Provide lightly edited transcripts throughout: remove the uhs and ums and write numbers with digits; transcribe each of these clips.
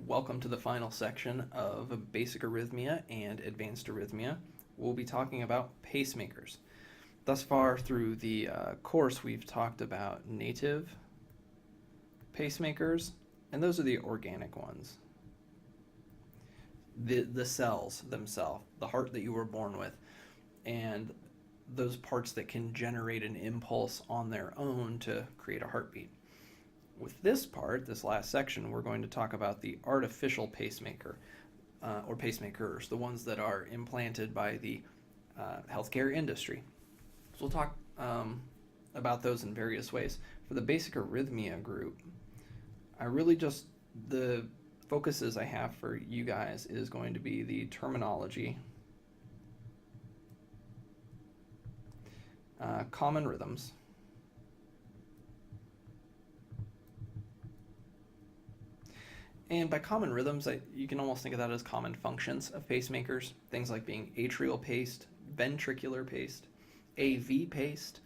Welcome to the final section of Basic Arrhythmia and Advanced Arrhythmia. We'll be talking about pacemakers. Thus far through the course, we've talked about native pacemakers, and those are the organic ones. The cells themselves, the heart that you were born with, and those parts that can generate an impulse on their own to create a heartbeat. With this part, this last section, we're going to talk about the artificial pacemaker, or pacemakers, the ones that are implanted by the healthcare industry. So we'll talk about those in various ways. For the basic arrhythmia group, the focuses I have for you guys is going to be the terminology, common rhythms, and by common rhythms, you can almost think of that as common functions of pacemakers. Things like being atrial paced, ventricular paced, AV paced.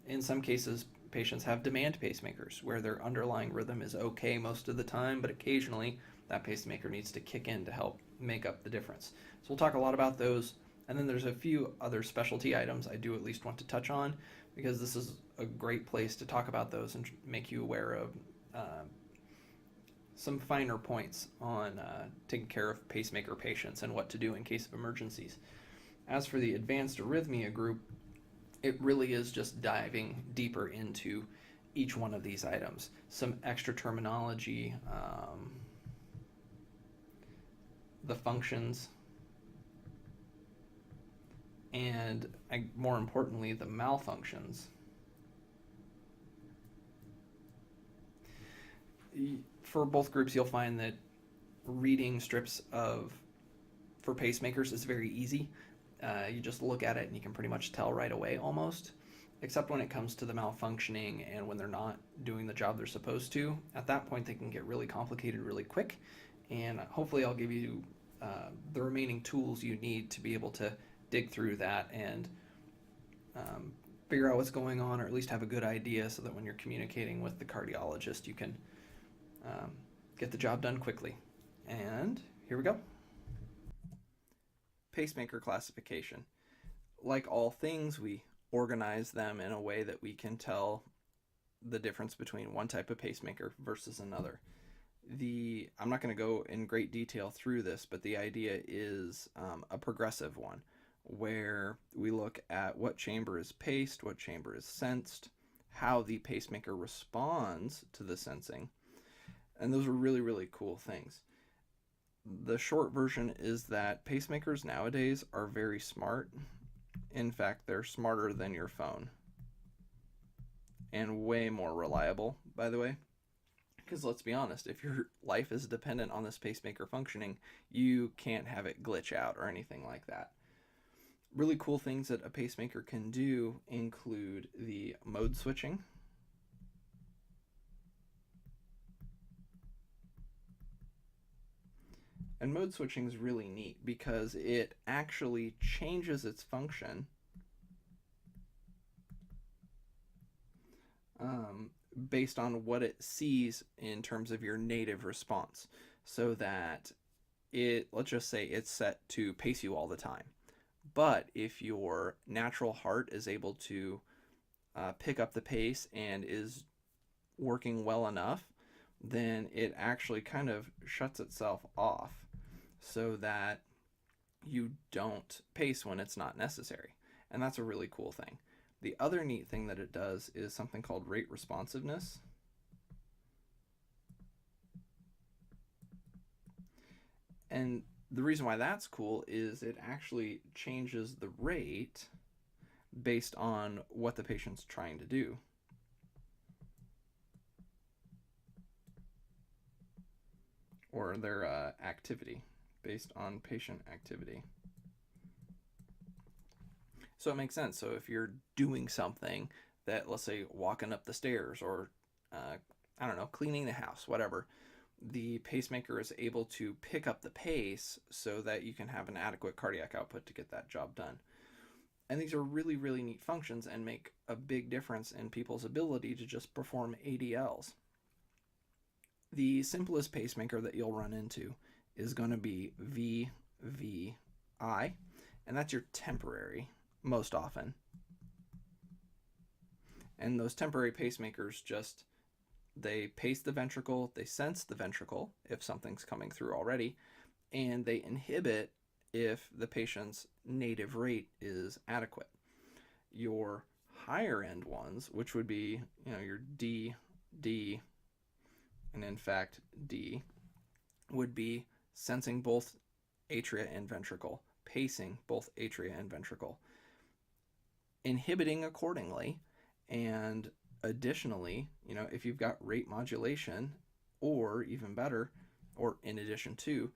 In some cases, patients have demand pacemakers where their underlying rhythm is okay most of the time, but occasionally that pacemaker needs to kick in to help make up the difference. So we'll talk a lot about those. And then there's a few other specialty items I do at least want to touch on, because this is a great place to talk about those and make you aware of some finer points on taking care of pacemaker patients and what to do in case of emergencies. As for the advanced arrhythmia group, it really is just diving deeper into each one of these items. Some extra terminology, the functions, and more importantly, the malfunctions. For both groups, you'll find that reading strips for pacemakers is very easy. You just look at it and you can pretty much tell right away almost, except when it comes to the malfunctioning and when they're not doing the job they're supposed to. At that point, they can get really complicated really quick, and hopefully I'll give you the remaining tools you need to be able to dig through that and figure out what's going on, or at least have a good idea so that when you're communicating with the cardiologist, you can get the job done quickly. And here we go. Pacemaker classification. Like all things, we organize them in a way that we can tell the difference between one type of pacemaker versus another. I'm not going to go in great detail through this, but the idea is a progressive one, where we look at what chamber is paced, what chamber is sensed, how the pacemaker responds to the sensing. And those are really, really cool things. The short version is that pacemakers nowadays are very smart. In fact, they're smarter than your phone. And way more reliable, by the way. Because let's be honest, if your life is dependent on this pacemaker functioning, you can't have it glitch out or anything like that. Really cool things that a pacemaker can do include the mode switching. And mode switching is really neat because it actually changes its function based on what it sees in terms of your native response. So that let's just say it's set to pace you all the time. But if your natural heart is able to pick up the pace and is working well enough, then it actually kind of shuts itself off so that you don't pace when it's not necessary. And that's a really cool thing. The other neat thing that it does is something called rate responsiveness. And the reason why that's cool is it actually changes the rate based on what the patient's trying to do. Or their activity, based on patient activity. So it makes sense. So if you're doing something that, let's say, walking up the stairs or, I don't know, cleaning the house, whatever, the pacemaker is able to pick up the pace so that you can have an adequate cardiac output to get that job done. And these are really, really neat functions and make a big difference in people's ability to just perform ADLs. The simplest pacemaker that you'll run into is going to be VVI, and that's your temporary most often. And those temporary pacemakers just, they pace the ventricle, they sense the ventricle if something's coming through already, and they inhibit if the patient's native rate is adequate. Your higher end ones, which would be, your D, and in fact D, would be sensing both atria and ventricle, pacing both atria and ventricle, inhibiting accordingly, and additionally, if you've got rate modulation, or even better, or in addition to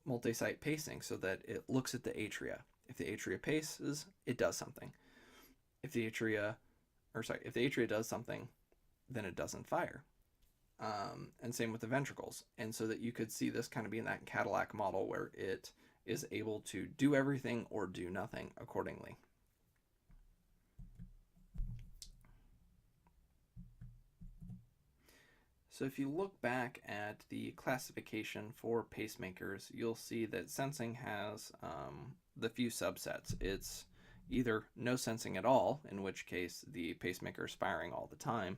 multi-site pacing, so that it looks at the atria. If the atria paces, it does something. If the atria does something, then it doesn't fire. And same with the ventricles. And so that you could see this kind of be in that Cadillac model where it is able to do everything or do nothing accordingly. So if you look back at the classification for pacemakers, you'll see that sensing has the few subsets. It's either no sensing at all, in which case the pacemaker is firing all the time,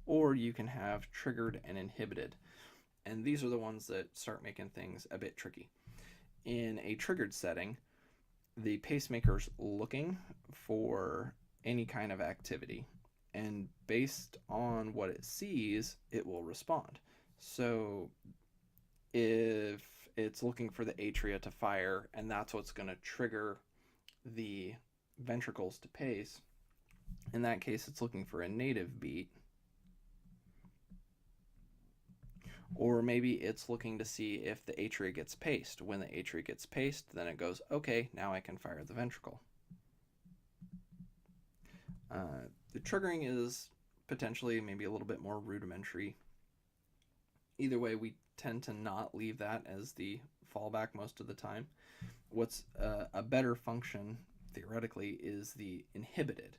or you can have triggered and inhibited. And these are the ones that start making things a bit tricky. In a triggered setting, the pacemaker's looking for any kind of activity, and based on what it sees, it will respond. So if it's looking for the atria to fire, and that's what's going to trigger the ventricles to pace, in that case it's looking for a native beat. Or maybe it's looking to see if the atria gets paced. When the atria gets paced, then it goes, okay, now I can fire the ventricle. The triggering is potentially maybe a little bit more rudimentary. Either way, we tend to not leave that as the fallback most of the time. What's a better function, theoretically, is the inhibited.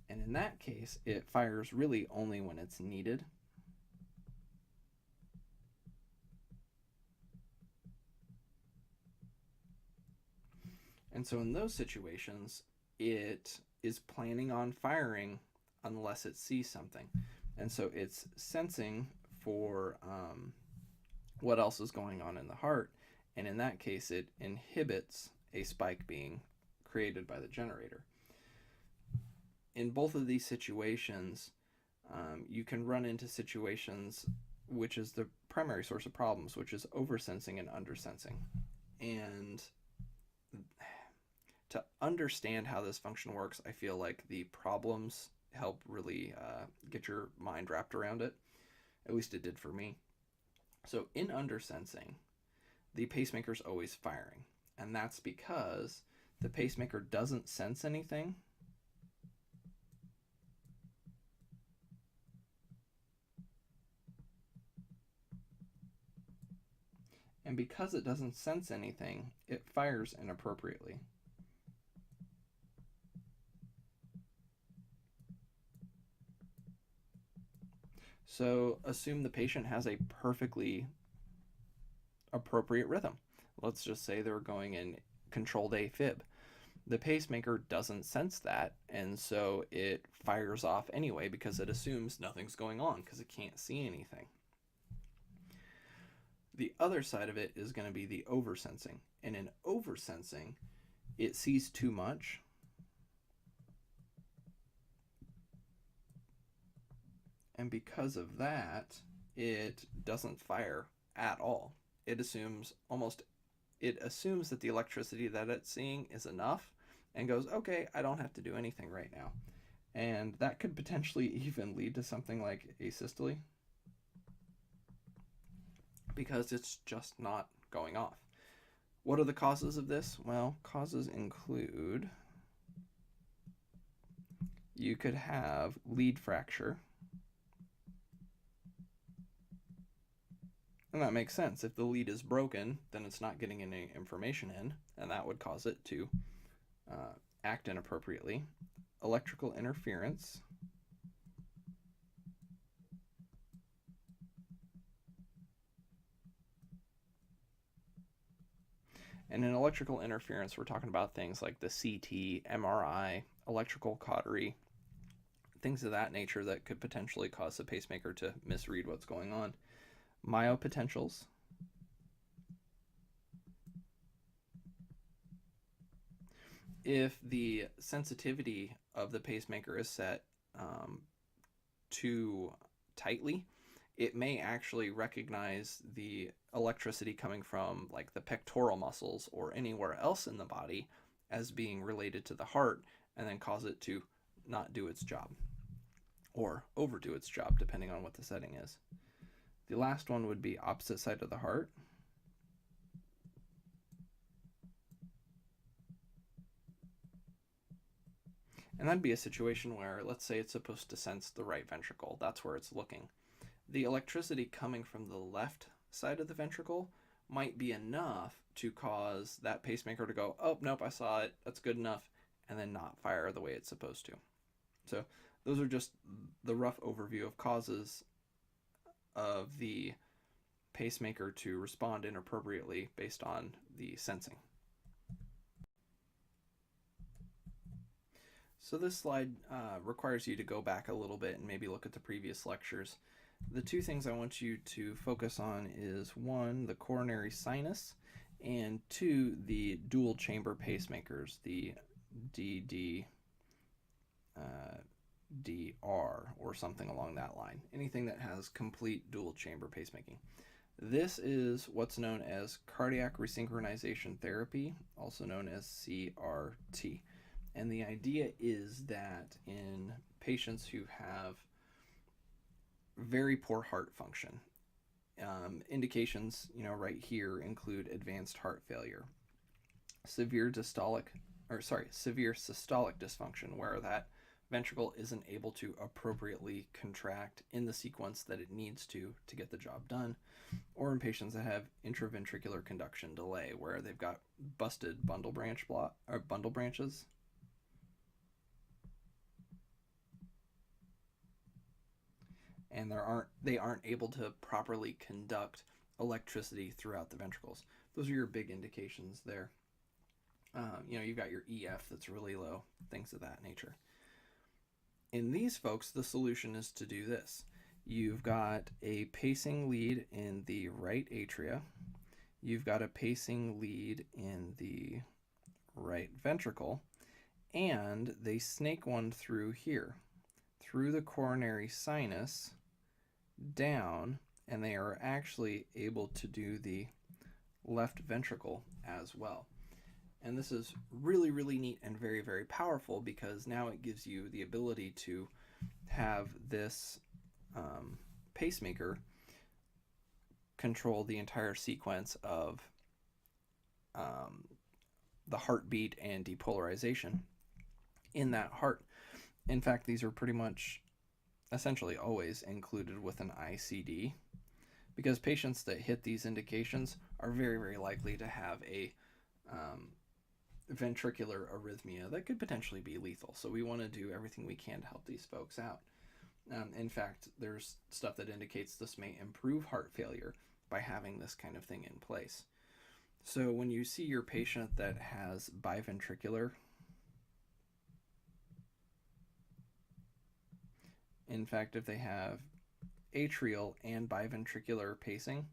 And in that case, it fires really only when it's needed. And so in those situations, it is planning on firing unless it sees something. And so it's sensing for what else is going on in the heart. And in that case, it inhibits a spike being created by the generator. In both of these situations, you can run into situations which is the primary source of problems, which is oversensing and undersensing. And to understand how this function works, I feel like the problems help really get your mind wrapped around it. At least it did for me. So in undersensing, the pacemaker's always firing. And that's because the pacemaker doesn't sense anything. And because it doesn't sense anything, it fires inappropriately. So assume the patient has a perfectly appropriate rhythm. Let's just say they're going in controlled AFib. The pacemaker doesn't sense that, and so it fires off anyway because it assumes nothing's going on because it can't see anything. The other side of it is going to be the oversensing. And in oversensing, it sees too much. And because of that, it doesn't fire at all. It assumes that the electricity that it's seeing is enough and goes, okay, I don't have to do anything right now. And that could potentially even lead to something like asystole, because it's just not going off. What are the causes of this? Well, causes include, you could have lead fracture. And that makes sense. If the lead is broken, then it's not getting any information in, and that would cause it to act inappropriately. Electrical interference. And in electrical interference, we're talking about things like the CT, MRI, electrical cautery, things of that nature that could potentially cause the pacemaker to misread what's going on. Myopotentials. If the sensitivity of the pacemaker is set too tightly, it may actually recognize the electricity coming from like the pectoral muscles or anywhere else in the body as being related to the heart, and then cause it to not do its job or overdo its job, depending on what the setting is. The last one would be opposite side of the heart. And that'd be a situation where, let's say it's supposed to sense the right ventricle. That's where it's looking. The electricity coming from the left side of the ventricle might be enough to cause that pacemaker to go, oh, nope, I saw it, that's good enough, and then not fire the way it's supposed to. So those are just the rough overview of causes of the pacemaker to respond inappropriately based on the sensing. So this slide requires you to go back a little bit and maybe look at the previous lectures. The two things I want you to focus on is, one, the coronary sinus, and two, the dual chamber pacemakers, the DD, DR, or something along that line. Anything that has complete dual chamber pacemaking. This is what's known as cardiac resynchronization therapy, also known as CRT. And the idea is that in patients who have very poor heart function, indications, right here include advanced heart failure, severe systolic dysfunction, where that ventricle isn't able to appropriately contract in the sequence that it needs to get the job done, or in patients that have intraventricular conduction delay, where they've got busted bundle branches. And they aren't able to properly conduct electricity throughout the ventricles. Those are your big indications there. You've got your EF that's really low, things of that nature. In these folks, the solution is to do this. You've got a pacing lead in the right atria. You've got a pacing lead in the right ventricle. And they snake one through here, through the coronary sinus, down, and they are actually able to do the left ventricle as well. And this is really, really neat and very, very powerful, because now it gives you the ability to have this pacemaker control the entire sequence of the heartbeat and depolarization in that heart. In fact, these are pretty much essentially always included with an ICD, because patients that hit these indications are very, very likely to have a ventricular arrhythmia that could potentially be lethal. So we want to do everything we can to help these folks out. In fact, there's stuff that indicates this may improve heart failure by having this kind of thing in place. So when you see your patient that has biventricular, in fact, if they have atrial and biventricular pacing,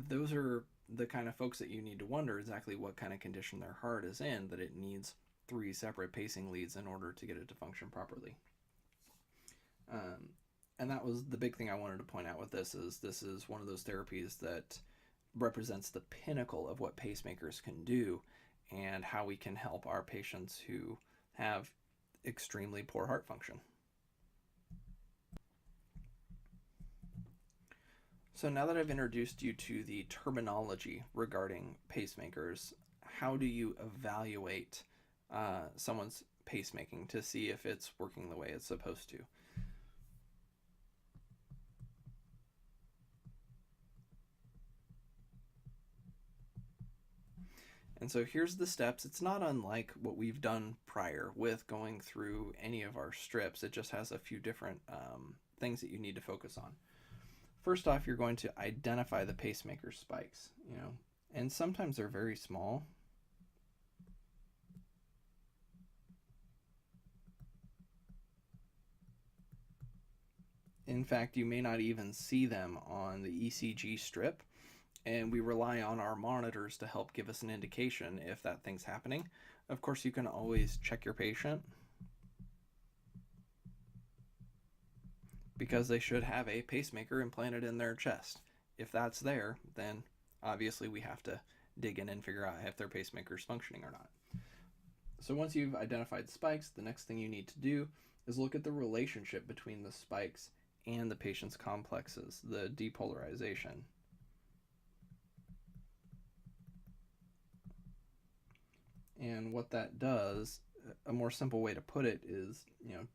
those are the kind of folks that you need to wonder exactly what kind of condition their heart is in, that it needs 3 separate pacing leads in order to get it to function properly. And that was the big thing I wanted to point out with this is one of those therapies that represents the pinnacle of what pacemakers can do and how we can help our patients who have extremely poor heart function. So now that I've introduced you to the terminology regarding pacemakers, how do you evaluate someone's pacemaking to see if it's working the way it's supposed to? And so here's the steps. It's not unlike what we've done prior with going through any of our strips. It just has a few different things that you need to focus on. First off, you're going to identify the pacemaker spikes, and sometimes they're very small. In fact, you may not even see them on the ECG strip, and we rely on our monitors to help give us an indication if that thing's happening. Of course, you can always check your patient, because they should have a pacemaker implanted in their chest. If that's there, then obviously we have to dig in and figure out if their pacemaker is functioning or not. So once you've identified spikes, the next thing you need to do is look at the relationship between the spikes and the patient's complexes, the depolarization. And what that does, a more simple way to put it is,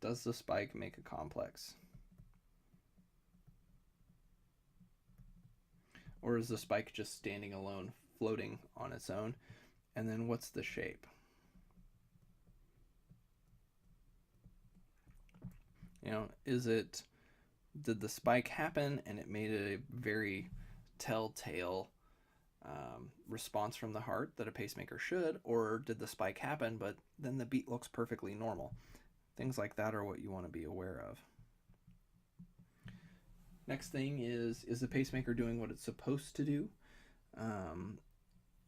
does the spike make a complex? Or is the spike just standing alone, floating on its own? And then what's the shape? Did the spike happen and it made a very telltale response from the heart that a pacemaker should, or did the spike happen but then the beat looks perfectly normal? Things like that are what you want to be aware of. Next thing is the pacemaker doing what it's supposed to do?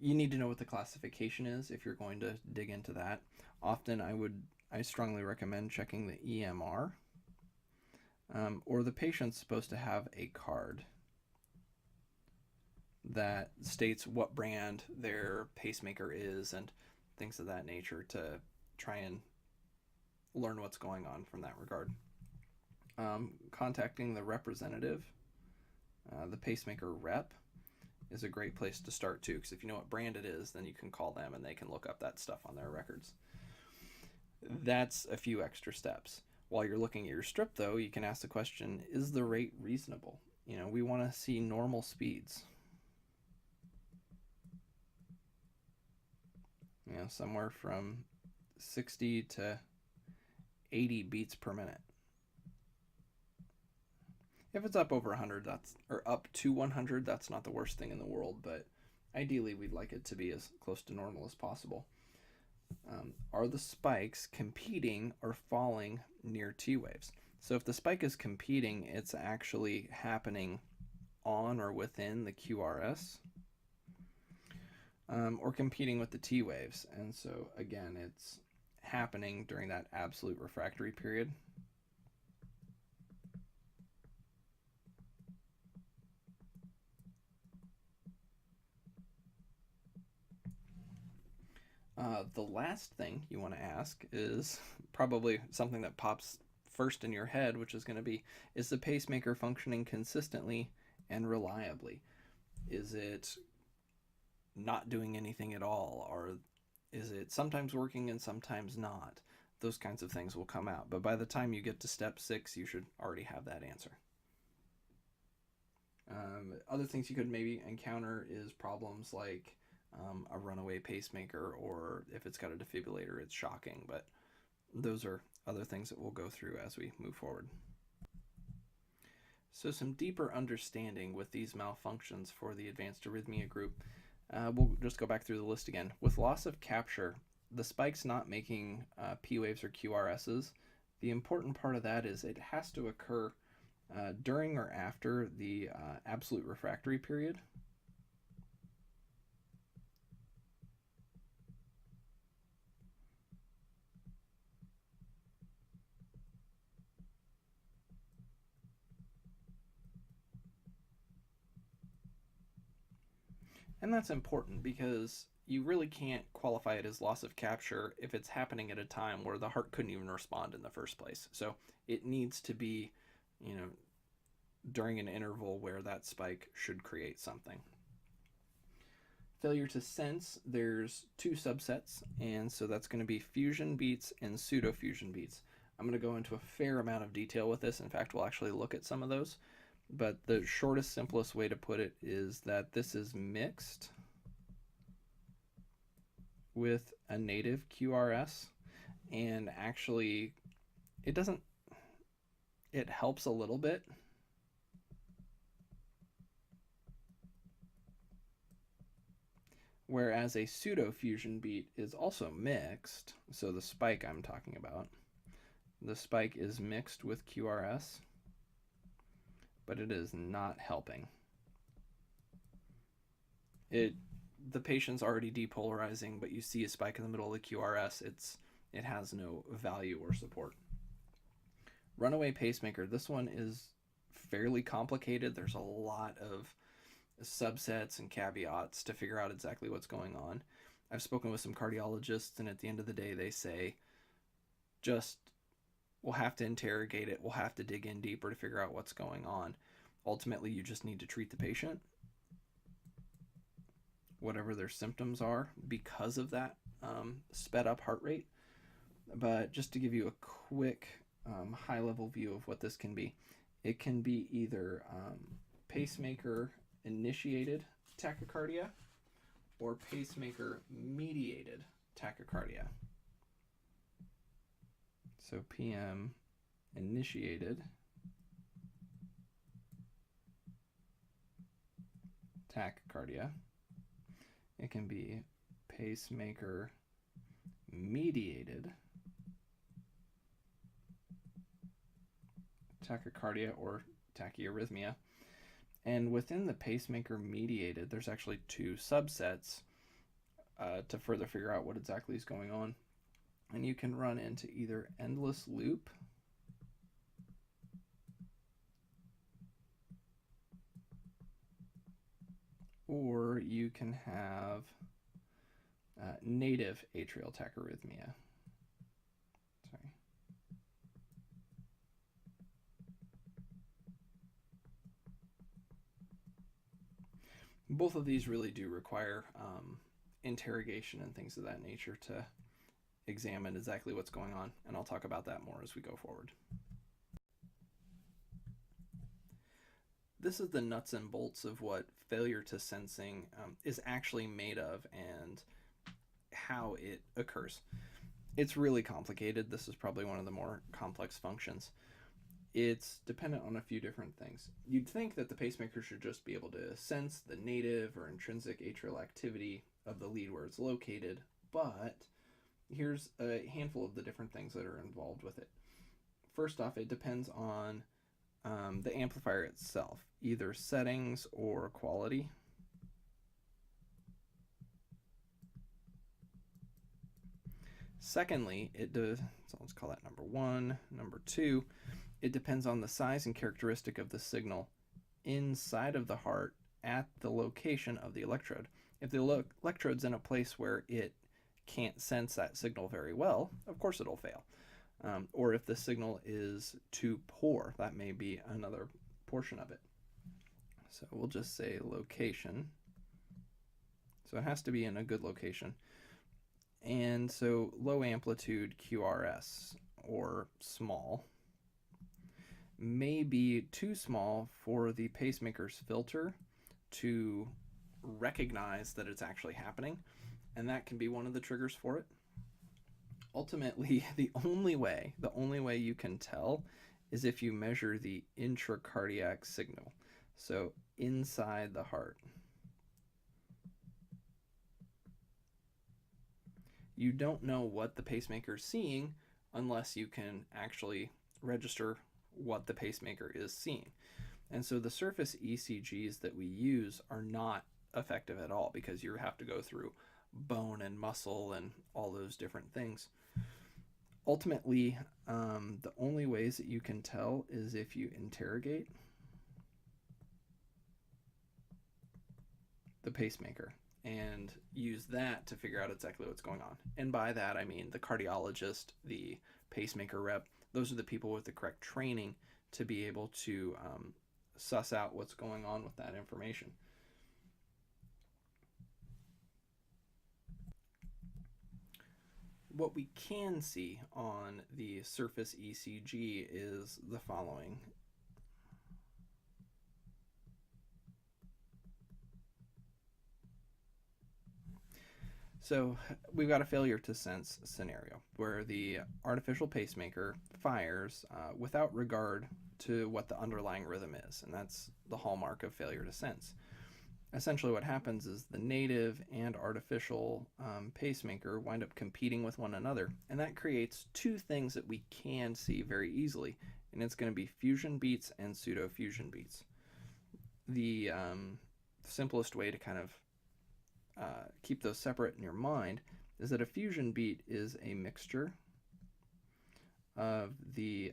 You need to know what the classification is if you're going to dig into that. Often I strongly recommend checking the EMR, or the patient's supposed to have a card that states what brand their pacemaker is and things of that nature to try and learn what's going on from that regard. Contacting the representative, the pacemaker rep, is a great place to start too, because if you know what brand it is, then you can call them and they can look up that stuff on their records. That's a few extra steps. While you're looking at your strip, though, you can ask the question, is the rate reasonable? We want to see normal speeds. Somewhere from 60 to 80 beats per minute. If it's up over 100, or up to 100, that's not the worst thing in the world, but ideally we'd like it to be as close to normal as possible. Are the spikes competing or falling near T waves? So if the spike is competing, it's actually happening on or within the QRS, or competing with the T waves. And so again, it's happening during that absolute refractory period. The last thing you want to ask is probably something that pops first in your head, which is going to be, is the pacemaker functioning consistently and reliably? Is it not doing anything at all? Or is it sometimes working and sometimes not? Those kinds of things will come out. But by the time you get to step 6, you should already have that answer. Other things you could maybe encounter is problems like a runaway pacemaker, or if it's got a defibrillator, it's shocking. But those are other things that we'll go through as we move forward. So some deeper understanding with these malfunctions for the advanced arrhythmia group. We'll just go back through the list again. With loss of capture, the spike's not making P waves or QRSs. The important part of that is it has to occur during or after the absolute refractory period. And that's important because you really can't qualify it as loss of capture if it's happening at a time where the heart couldn't even respond in the first place. So it needs to be, during an interval where that spike should create something. Failure to sense, there's 2 subsets, and so that's going to be fusion beats and pseudofusion beats. I'm going to go into a fair amount of detail with this. In fact, we'll actually look at some of those. But the shortest, simplest way to put it is that this is mixed with a native QRS, and actually it helps a little bit, Whereas a pseudofusion beat is also mixed, so the spike I'm talking about, the spike is mixed with QRS, but it is not helping. The patient's already depolarizing, but you see a spike in the middle of the QRS, it has no value or support. Runaway pacemaker, this one is fairly complicated. There's a lot of subsets and caveats to figure out exactly what's going on. I've spoken with some cardiologists, and at the end of the day, they say, just, we'll have to interrogate it. We'll have to dig in deeper to figure out what's going on. Ultimately, you just need to treat the patient, whatever their symptoms are, because of that sped up heart rate. But just to give you a quick high-level view of what this can be, it can be either pacemaker initiated tachycardia or pacemaker mediated tachycardia. So PM initiated tachycardia. It can be pacemaker mediated tachycardia or tachyarrhythmia. And within the pacemaker mediated, there's actually two subsets to further figure out what exactly is going on. And you can run into either endless loop or you can have native atrial tachyarrhythmia. Sorry. Both of these really do require interrogation and things of that nature to examine exactly what's going on, and I'll talk about that more as we go forward. This is the nuts and bolts of what failure to sensing is actually made of and how it occurs. It's really complicated. This is probably one of the more complex functions. It's dependent on a few different things. You'd think that the pacemaker should just be able to sense the native or intrinsic atrial activity of the lead where it's located, but here's a handful of the different things that are involved with it. First off, it depends on the amplifier itself, either settings or quality. Secondly, so let's call that number one. Number two, it depends on the size and characteristic of the signal inside of the heart at the location of the electrode. If the electrode's in a place where it can't sense that signal very well, of course it'll fail. Or if the signal is too poor, that may be another portion of it. So we'll just say location. So it has to be in a good location. And so low amplitude QRS, or small, may be too small for the pacemaker's filter to recognize that it's actually happening, and that can be one of the triggers for it. Ultimately, the only way you can tell is if you measure the intracardiac signal, so inside the heart. You don't know what the pacemaker is seeing unless you can actually register what the pacemaker is seeing. And so the surface ECGs that we use are not effective at all because you have to go through bone and muscle and all those different things. Ultimately, the only ways that you can tell is if you interrogate the pacemaker and use that to figure out exactly what's going on. And by that, I mean the cardiologist, the pacemaker rep, those are the people with the correct training to be able to suss out what's going on with that information. What we can see on the surface ECG is the following. So we've got a failure to sense scenario where the artificial pacemaker fires without regard to what the underlying rhythm is, and that's the hallmark of failure to sense. essentially what happens is the native and artificial pacemaker wind up competing with one another, and that creates two things that we can see very easily, and it's going to be fusion beats and pseudofusion beats. The simplest way to kind of keep those separate in your mind is that a fusion beat is a mixture of the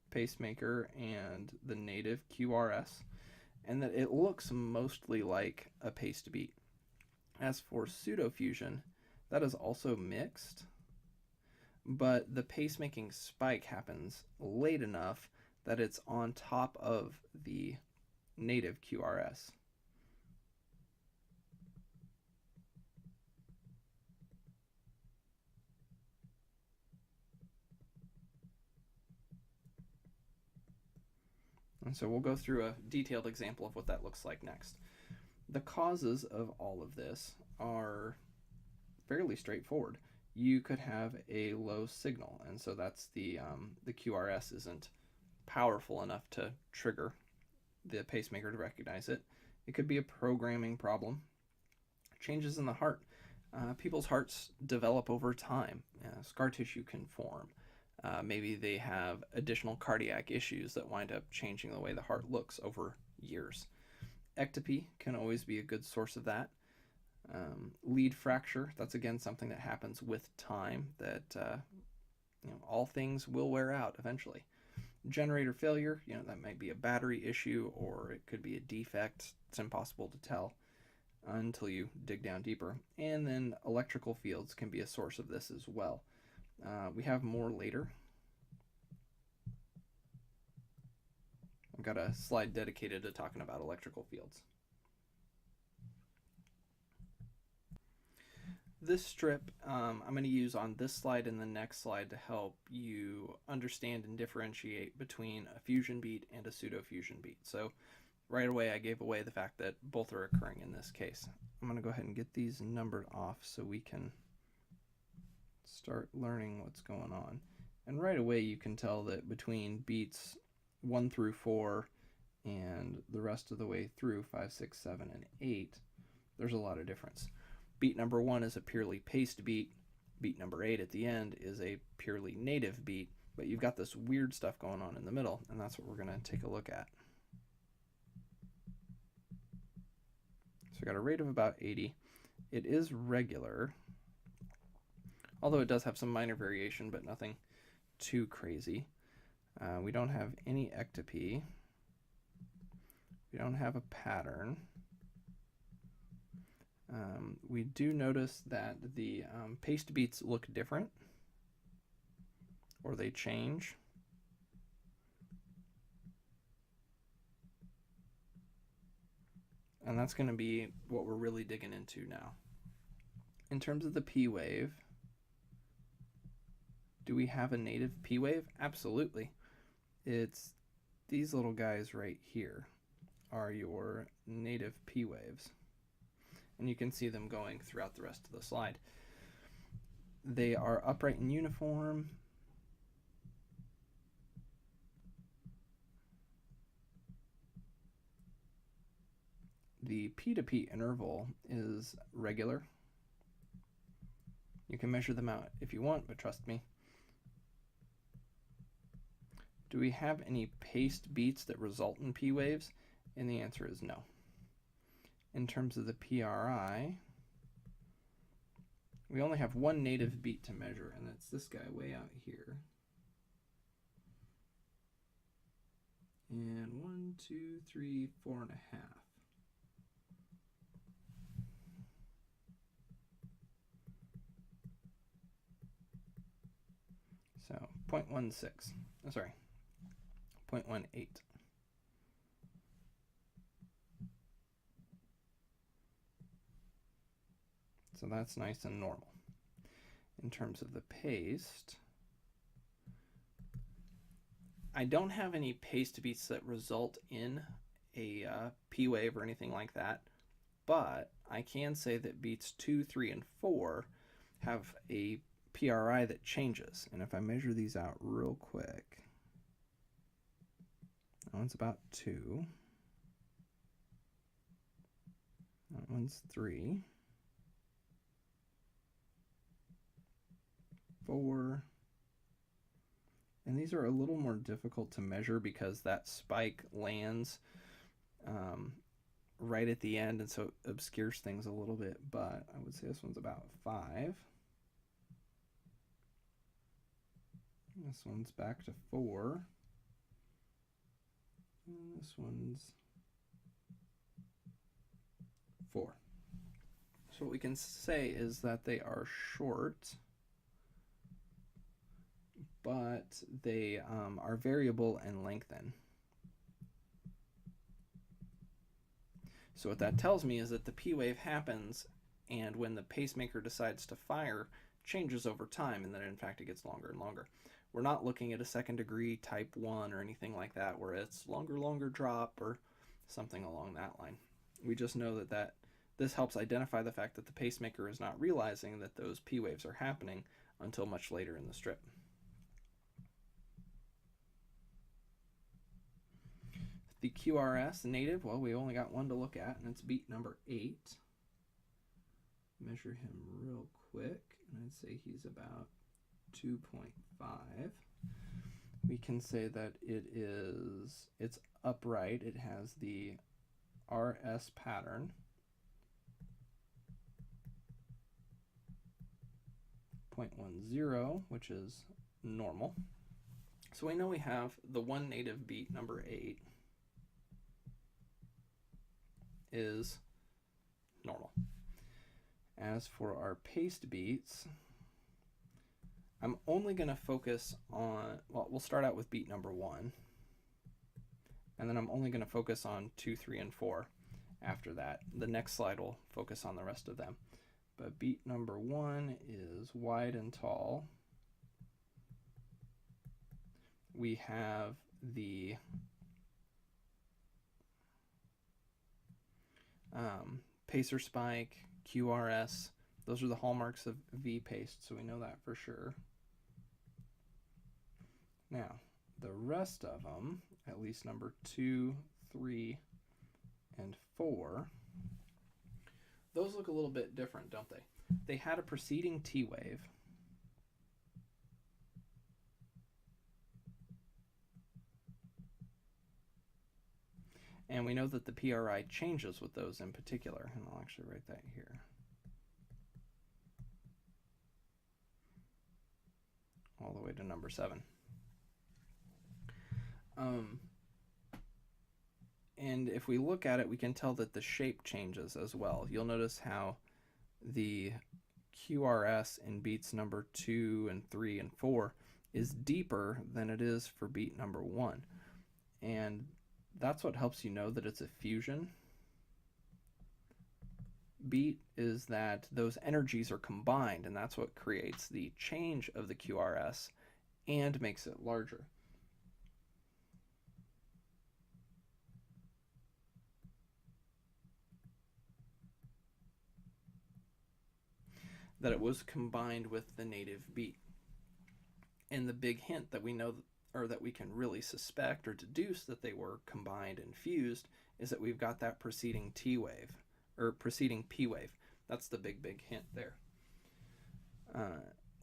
pacemaker and the native QRS, and that it looks mostly like a paced beat. As for pseudofusion, that is also mixed, but the pacemaking spike happens late enough that it's on top of the native QRS. And so we'll go through a detailed example of what that looks like next. The causes of all of this are fairly straightforward. You could have a low signal, and so that's the QRS isn't powerful enough to trigger the pacemaker to recognize it. It could be a programming problem. Changes in the heart. People's hearts develop over time. Scar tissue can form. Maybe they have additional cardiac issues that wind up changing the way the heart looks over years. Ectopy can always be a good source of that. Lead fracture, that's again something that happens with time, that all things will wear out eventually. Generator failure, that might be a battery issue, or it could be a defect. It's impossible to tell until you dig down deeper. And then electrical fields can be a source of this as well. We have more later. I've got a slide dedicated to talking about electrical fields. This strip I'm going to use on this slide and the next slide to help you understand and differentiate between a fusion beat and a pseudofusion beat. So right away I gave away the fact that both are occurring in this case. I'm going to go ahead and get these numbered off so we can start learning what's going on. And right away you can tell that between beats 1 through 4 and the rest of the way through 5, 6, 7, and 8, there's a lot of difference. Beat number 1 is a purely paced beat. Beat number 8 at the end is a purely native beat, but you've got this weird stuff going on in the middle, and that's what we're going to take a look at. So we got a rate of about 80. It is regular, although it does have some minor variation, but nothing too crazy. We don't have any ectopy. We don't have a pattern. We do notice that the paced beats look different, or they change. And that's going to be what we're really digging into now. In terms of the P wave, do we have a native P wave? Absolutely. It's these little guys right here are your native P waves. And you can see them going throughout the rest of the slide. They are upright and uniform. The P to P interval is regular. You can measure them out if you want, but trust me. Do we have any paced beats that result in P waves? And the answer is no. In terms of the PRI, we only have one native beat to measure, and that's this guy way out here. And 1, 2, 3, 4.5. So 0.16, oh, sorry, 0.18. So that's nice and normal. In terms of the paced, I don't have any paced beats that result in a P wave or anything like that, but I can say that beats 2, 3, and 4 have a PRI that changes. And if I measure these out real quick, that one's about 2. That one's 3, 4. And these are a little more difficult to measure because that spike lands right at the end, and so it obscures things a little bit, but I would say this one's about 5. This one's back to 4. And this one's 4. So what we can say is that they are short, but they are variable in lengthen. So what that tells me is that the P wave happens, and when the pacemaker decides to fire, changes over time, and that in fact it gets longer and longer. We're not looking at a second degree type 1 or anything like that, where it's longer drop or something along that line. We just know that this helps identify the fact that the pacemaker is not realizing that those P waves are happening until much later in the strip. The QRS native, well, we only got one to look at, and it's beat number 8. Measure him real quick, and I'd say he's about 2.5. We can say that it's upright. It has the RS pattern. 0.10, which is normal. So we know we have the one native beat, number 8, is normal. As for our paced beats, I'm only going to focus on, well, we'll start out with beat number 1, and then I'm only going to focus on 2, 3, and 4 after that. The next slide will focus on the rest of them. But beat number 1 is wide and tall. We have the pacer spike, QRS. Those are the hallmarks of V-paced, so we know that for sure. Now, the rest of them, at least number 2, 3, and 4, those look a little bit different, don't they? They had a preceding T wave. And we know that the PRI changes with those in particular, and I'll actually write that here. All the way to number 7. And if we look at it, we can tell that the shape changes as well. You'll notice how the QRS in beats number 2 and 3 and 4 is deeper than it is for beat number 1. And that's what helps you know that it's a fusion beat, is that those energies are combined, and that's what creates the change of the QRS and makes it larger. That it was combined with the native beat. And the big hint that we know, or that we can really suspect or deduce that they were combined and fused, is that we've got that preceding T wave, or preceding P wave. That's the big hint there.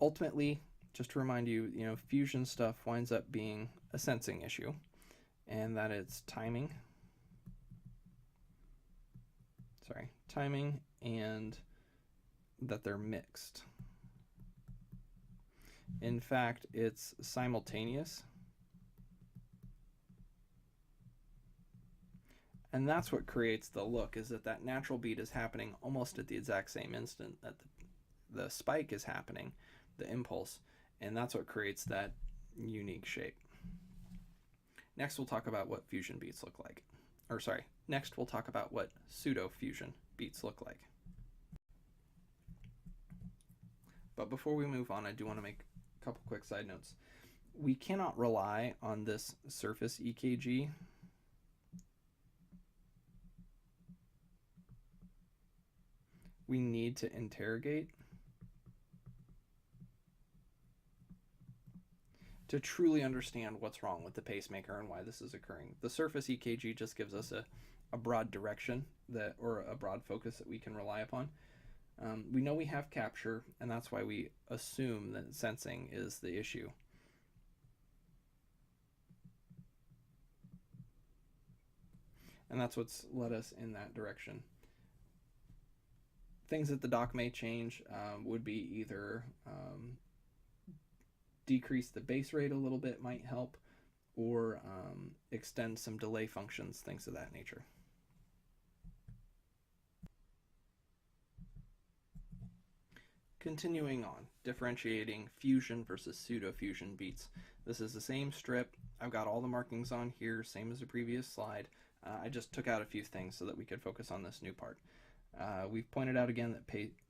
Ultimately, just to remind you, fusion stuff winds up being a sensing issue, and that it's timing and that they're mixed. In fact, it's simultaneous. And that's what creates the look, is that natural beat is happening almost at the exact same instant that the spike is happening, the impulse, and that's what creates that unique shape. Next, we'll talk about what fusion beats look like. Next we'll talk about what pseudofusion beats look like. But before we move on, I do want to make a couple quick side notes. We cannot rely on this surface EKG. We need to interrogate to truly understand what's wrong with the pacemaker and why this is occurring. The surface EKG just gives us a broad direction or a broad focus that we can rely upon. We know we have capture, and that's why we assume that sensing is the issue. And that's what's led us in that direction. Things that the doc may change would be either decrease the base rate a little bit might help, or extend some delay functions, things of that nature. Continuing on, differentiating fusion versus pseudofusion beats. This is the same strip. I've got all the markings on here, same as the previous slide. I just took out a few things so that we could focus on this new part. We've pointed out again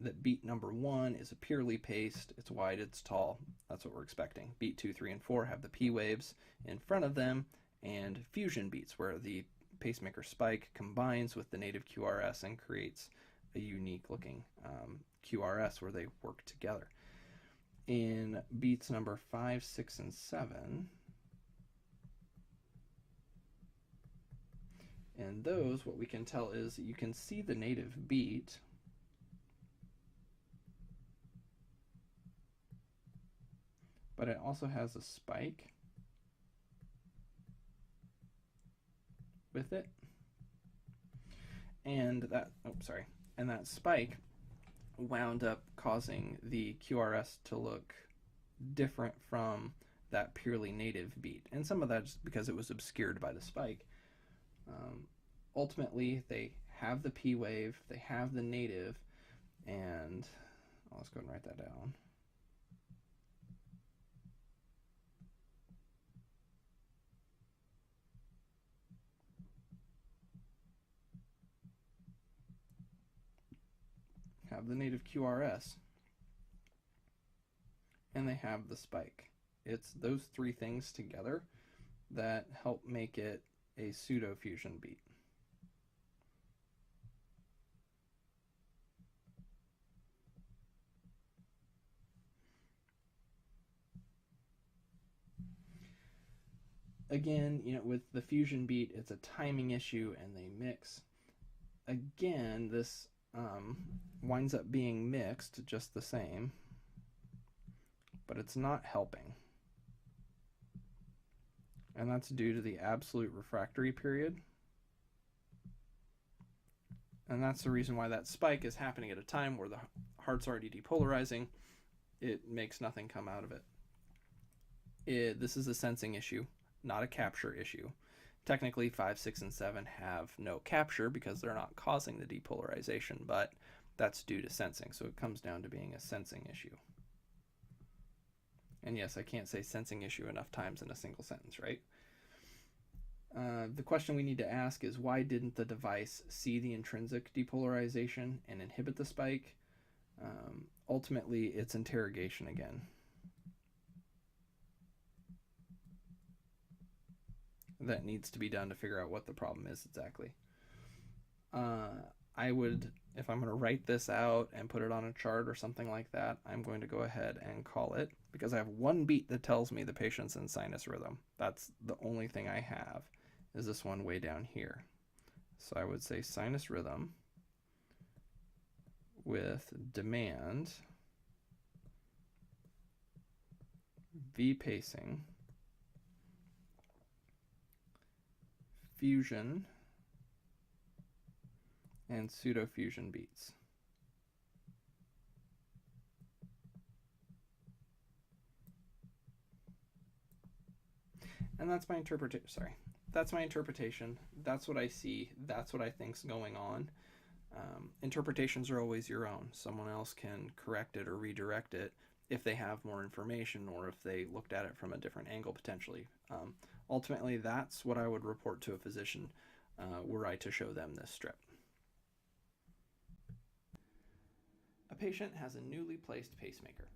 that beat number 1 is a purely paced. It's wide, it's tall. That's what we're expecting. Beat 2, 3, and 4 have the P waves in front of them, and fusion beats where the pacemaker spike combines with the native QRS and creates a unique looking QRS where they work together. In beats number 5, 6, and 7, and those, what we can tell is you can see the native beat, but it also has a spike with it, and that spike wound up causing the QRS to look different from that purely native beat, and some of that's because it was obscured by the spike. Ultimately, they have the P wave, they have the native, and let's go and write that down. Have the native QRS, and they have the spike. It's those three things together that help make it a pseudofusion beat. Again, with the fusion beat, it's a timing issue and they mix. Again, this winds up being mixed just the same, but it's not helping. And that's due to the absolute refractory period. And that's the reason why that spike is happening at a time where the heart's already depolarizing. It makes nothing come out of it. This is a sensing issue, not a capture issue. Technically, 5, 6, and 7 have no capture because they're not causing the depolarization, but that's due to sensing. So it comes down to being a sensing issue. And yes, I can't say sensing issue enough times in a single sentence, right? The question we need to ask is, why didn't the device see the intrinsic depolarization and inhibit the spike? Ultimately, it's interrogation again. That needs to be done to figure out what the problem is exactly. I would, if I'm going to write this out and put it on a chart or something like that, I'm going to go ahead and call it, because I have one beat that tells me the patient's in sinus rhythm. That's the only thing I have, is this one way down here. So I would say sinus rhythm with demand, V pacing, fusion, and pseudofusion beats. And that's my interpretation. That's my interpretation. That's what I see. That's what I think's going on. Interpretations are always your own. Someone else can correct it or redirect it if they have more information or if they looked at it from a different angle potentially. Ultimately, that's what I would report to a physician were I to show them this strip. A patient has a newly placed pacemaker.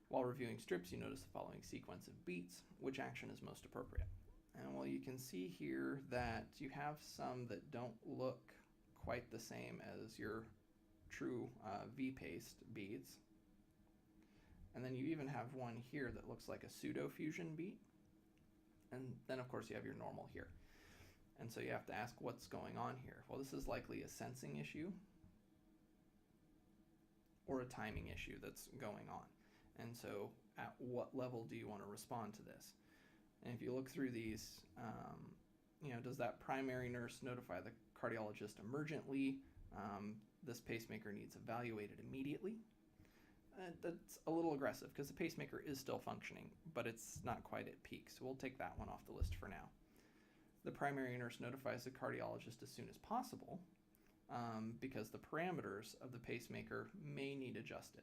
While reviewing strips, you notice the following sequence of beats. Which action is most appropriate? And well, you can see here that you have some that don't look quite the same as your true V-paced beats. And then you even have one here that looks like a pseudofusion beat. And then, of course, you have your normal here. And so you have to ask what's going on here. Well, this is likely a sensing issue or a timing issue that's going on. And so at what level do you want to respond to this? And if you look through these, does that primary nurse notify the cardiologist emergently? This pacemaker needs evaluated immediately. That's a little aggressive because the pacemaker is still functioning, but it's not quite at peak. So we'll take that one off the list for now. The primary nurse notifies the cardiologist as soon as possible because the parameters of the pacemaker may need adjusted.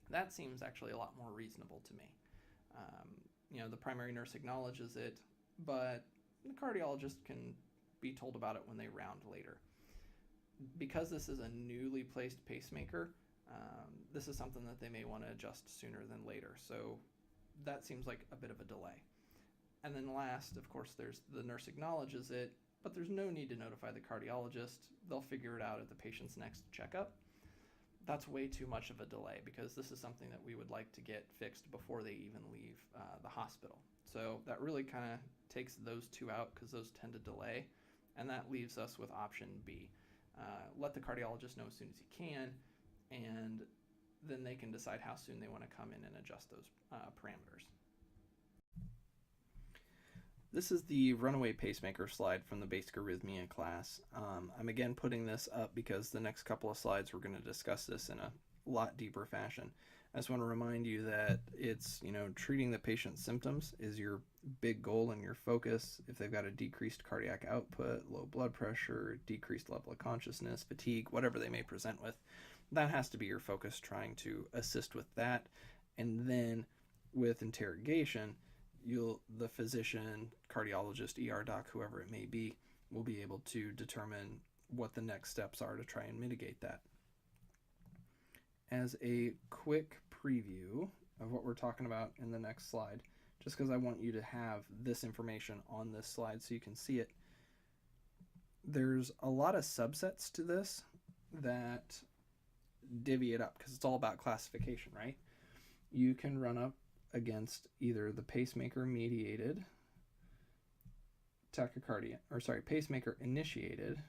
That seems actually a lot more reasonable to me. The primary nurse acknowledges it, but the cardiologist can be told about it when they round later. Because this is a newly placed pacemaker, this is something that they may want to adjust sooner than later. So that seems like a bit of a delay. And then last, of course, there's the nurse acknowledges it, but there's no need to notify the cardiologist. They'll figure it out at the patient's next checkup. That's way too much of a delay because this is something that we would like to get fixed before they even leave the hospital. So that really kind of takes those two out because those tend to delay. And that leaves us with option B. Let the cardiologist know as soon as he can, and then they can decide how soon they want to come in and adjust those parameters. This is the Runaway Pacemaker slide from the basic arrhythmia class. I'm again putting this up because the next couple of slides we're going to discuss this in a lot deeper fashion. I just want to remind you that it's, treating the patient's symptoms is your big goal and your focus. If they've got a decreased cardiac output, low blood pressure, decreased level of consciousness, fatigue, whatever they may present with, that has to be your focus, trying to assist with that. And then with interrogation, the physician, cardiologist, ER doc, whoever it may be, will be able to determine what the next steps are to try and mitigate that. As a quick preview of what we're talking about in the next slide, just because I want you to have this information on this slide so you can see it, there's a lot of subsets to this that divvy it up because it's all about classification, right? You can run up against either the pacemaker mediated tachycardia, pacemaker initiated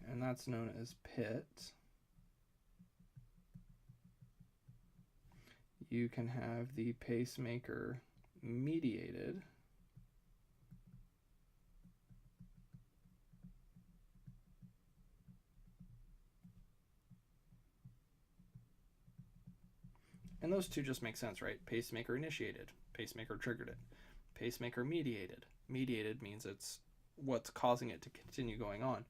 and that's known as PIT. You can have the pacemaker mediated and those two just make sense, right? Pacemaker initiated, pacemaker triggered it. Pacemaker mediated. Mediated means it's what's causing it to continue going on.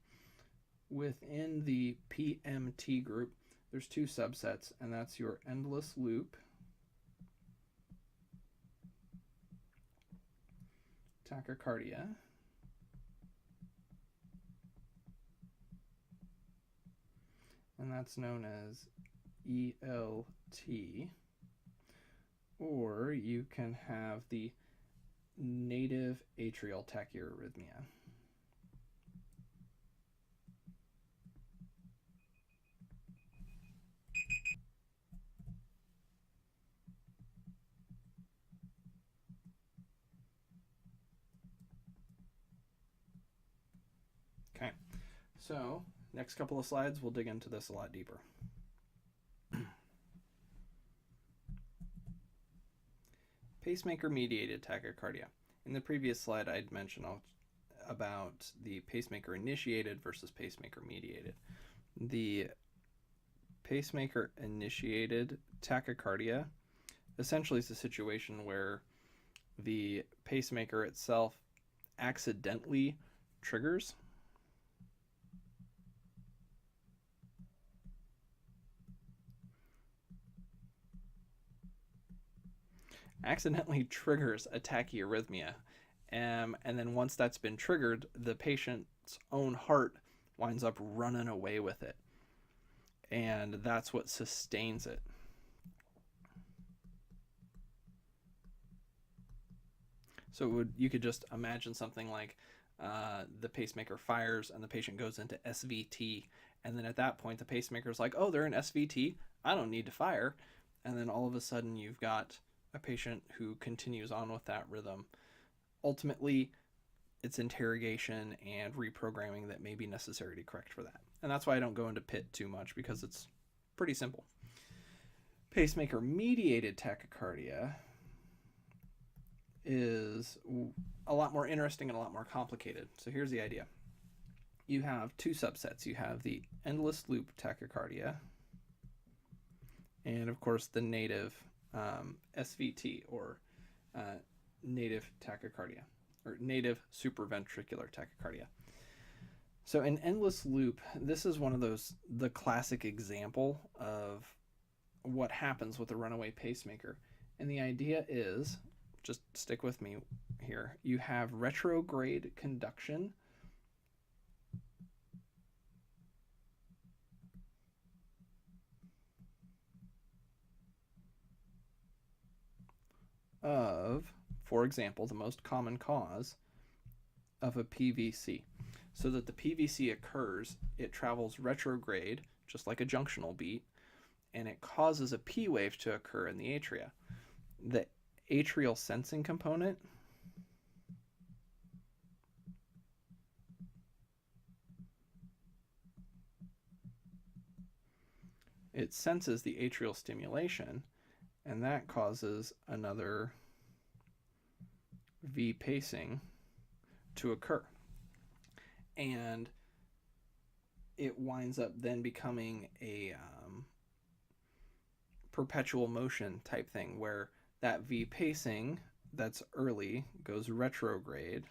Within the PMT group, there's two subsets, and that's your endless loop tachycardia and that's known as ELT, or you can have the native atrial tachyarrhythmia. Okay, so next couple of slides, we'll dig into this a lot deeper. Pacemaker-mediated tachycardia. In the previous slide, I'd mentioned about the pacemaker-initiated versus pacemaker-mediated. The pacemaker-initiated tachycardia essentially is a situation where the pacemaker itself accidentally triggers a tachyarrhythmia. And then once that's been triggered, the patient's own heart winds up running away with it. And that's what sustains it. So you could just imagine something like the pacemaker fires and the patient goes into SVT, And then at that point, the pacemaker's like, oh, they're in SVT. I don't need to fire. And then all of a sudden, you've got a patient who continues on with that rhythm. Ultimately, it's interrogation and reprogramming that may be necessary to correct for that. And that's why I don't go into PIT too much, because it's pretty simple. Pacemaker mediated tachycardia is a lot more interesting and a lot more complicated. So here's the idea. You have two subsets. You have the endless loop tachycardia, and of course the native SVT, or native tachycardia, or native supraventricular tachycardia. So in endless loop, this is one of the classic example of what happens with a runaway pacemaker. And the idea is, just stick with me here, you have retrograde conduction of, for example, the most common cause of a PVC. So that the PVC occurs, it travels retrograde, just like a junctional beat, and it causes a P wave to occur in the atria. The atrial sensing component it senses the atrial stimulation, and that causes another V pacing to occur. And it winds up then becoming a perpetual motion type thing, where that V pacing that's early goes retrograde,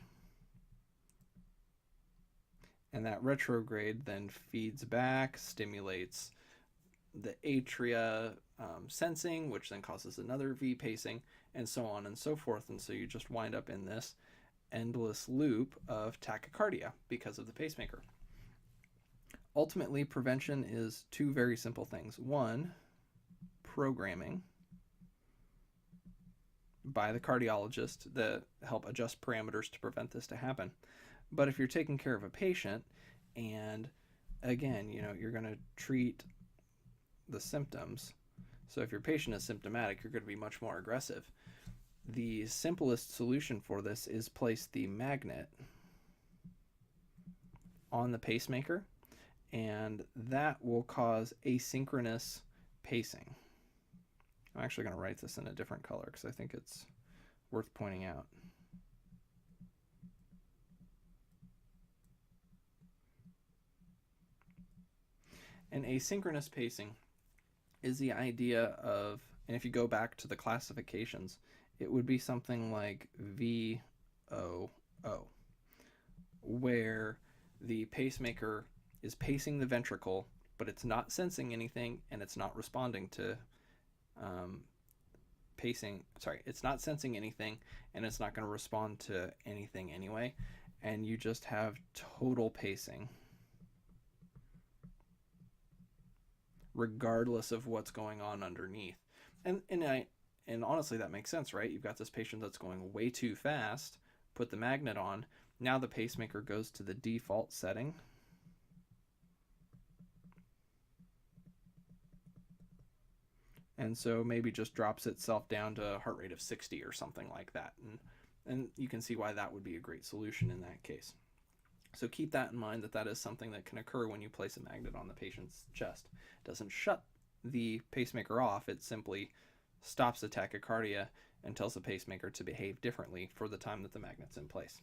and that retrograde then feeds back, stimulates the atria sensing, which then causes another V pacing, and so on and so forth. And so you just wind up in this endless loop of tachycardia because of the pacemaker. Ultimately, prevention is two very simple things. One, programming by the cardiologist that help adjust parameters to prevent this to happen. But if you're taking care of a patient, and again, you're going to treat the symptoms. So if your patient is symptomatic, you're going to be much more aggressive. The simplest solution for this is place the magnet on the pacemaker, and that will cause asynchronous pacing. I'm actually going to write this in a different color because I think it's worth pointing out. And asynchronous pacing is the idea of, and if you go back to the classifications, it would be something like VOO, where the pacemaker is pacing the ventricle, but it's not sensing anything, and it's not responding to it's not sensing anything, and it's not going to respond to anything anyway, and you just have total pacing regardless of what's going on underneath. And honestly, that makes sense, right? You've got this patient that's going way too fast, put the magnet on, now the pacemaker goes to the default setting, and so maybe just drops itself down to a heart rate of 60 or something like that. And you can see why that would be a great solution in that case. So keep that in mind, that is something that can occur when you place a magnet on the patient's chest. It doesn't shut the pacemaker off, it simply stops the tachycardia and tells the pacemaker to behave differently for the time that the magnet's in place.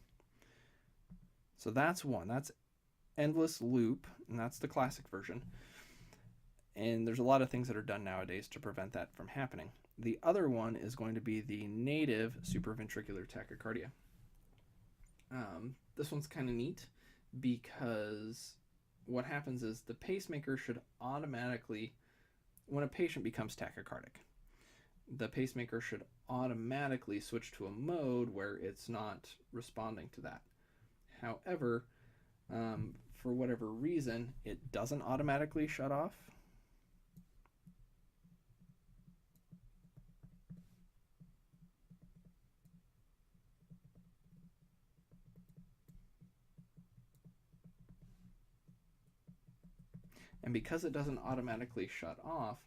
So that's one. That's endless loop, and that's the classic version. And there's a lot of things that are done nowadays to prevent that from happening. The other one is going to be the native supraventricular tachycardia. This one's kind of neat, because what happens is the pacemaker should automatically, when a patient becomes tachycardic, the pacemaker should automatically switch to a mode where it's not responding to that. However, for whatever reason, it doesn't automatically shut off. And because it doesn't automatically shut off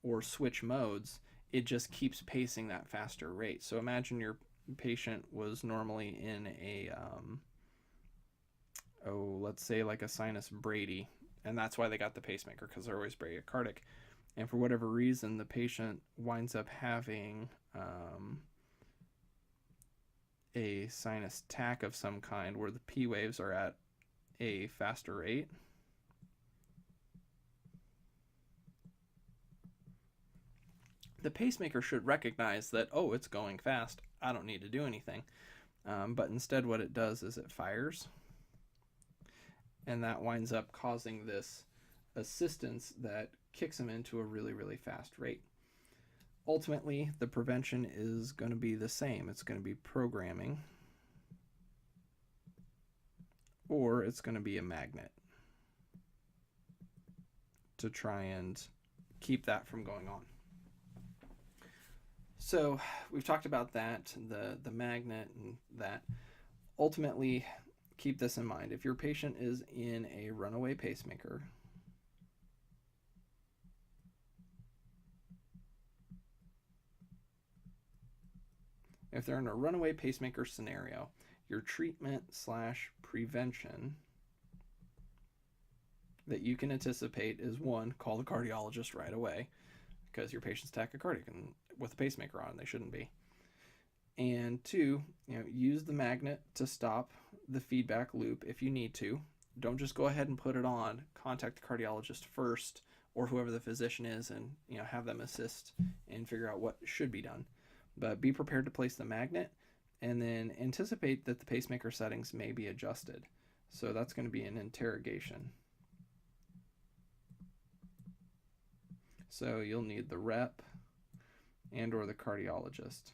or switch modes, it just keeps pacing that faster rate. So imagine your patient was normally in a, let's say like a sinus brady, and that's why they got the pacemaker, because they're always bradycardic. And for whatever reason, the patient winds up having a sinus tach of some kind where the P waves are at a faster rate. The pacemaker should recognize that, oh, it's going fast, I don't need to do anything. But instead what it does is it fires, and that winds up causing this assistance that kicks them into a really, really fast rate. Ultimately, the prevention is going to be the same. It's going to be programming, or it's going to be a magnet to try and keep that from going on. So we've talked about that, the magnet and that. Ultimately, keep this in mind. If your patient is in a runaway pacemaker, if they're in a runaway pacemaker scenario, your treatment/prevention that you can anticipate is, one, call the cardiologist right away, because your patient's tachycardic and with a pacemaker on, they shouldn't be. And two, use the magnet to stop the feedback loop if you need to. Don't just go ahead and put it on. Contact the cardiologist first, or whoever the physician is, and have them assist and figure out what should be done. But be prepared to place the magnet, and then anticipate that the pacemaker settings may be adjusted. So that's going to be an interrogation. So you'll need the rep and or the cardiologist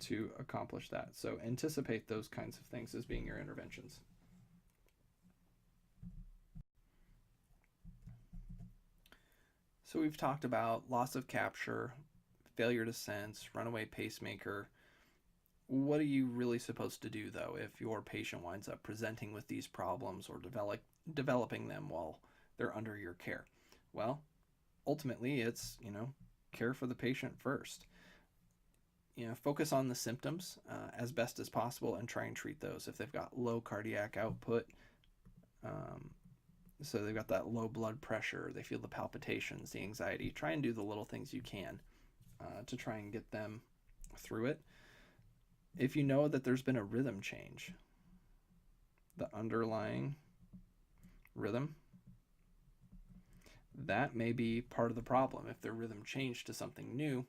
to accomplish that. So anticipate those kinds of things as being your interventions. So we've talked about loss of capture, failure to sense, runaway pacemaker. What are you really supposed to do, though, if your patient winds up presenting with these problems or developing them while they're under your care? Well, ultimately, it's, care for the patient first. Focus on the symptoms as best as possible and try and treat those. If they've got low cardiac output, so they've got that low blood pressure, they feel the palpitations, the anxiety, try and do the little things you can to try and get them through it. If you know that there's been a rhythm change, the underlying rhythm, that may be part of the problem. If their rhythm changed to something new,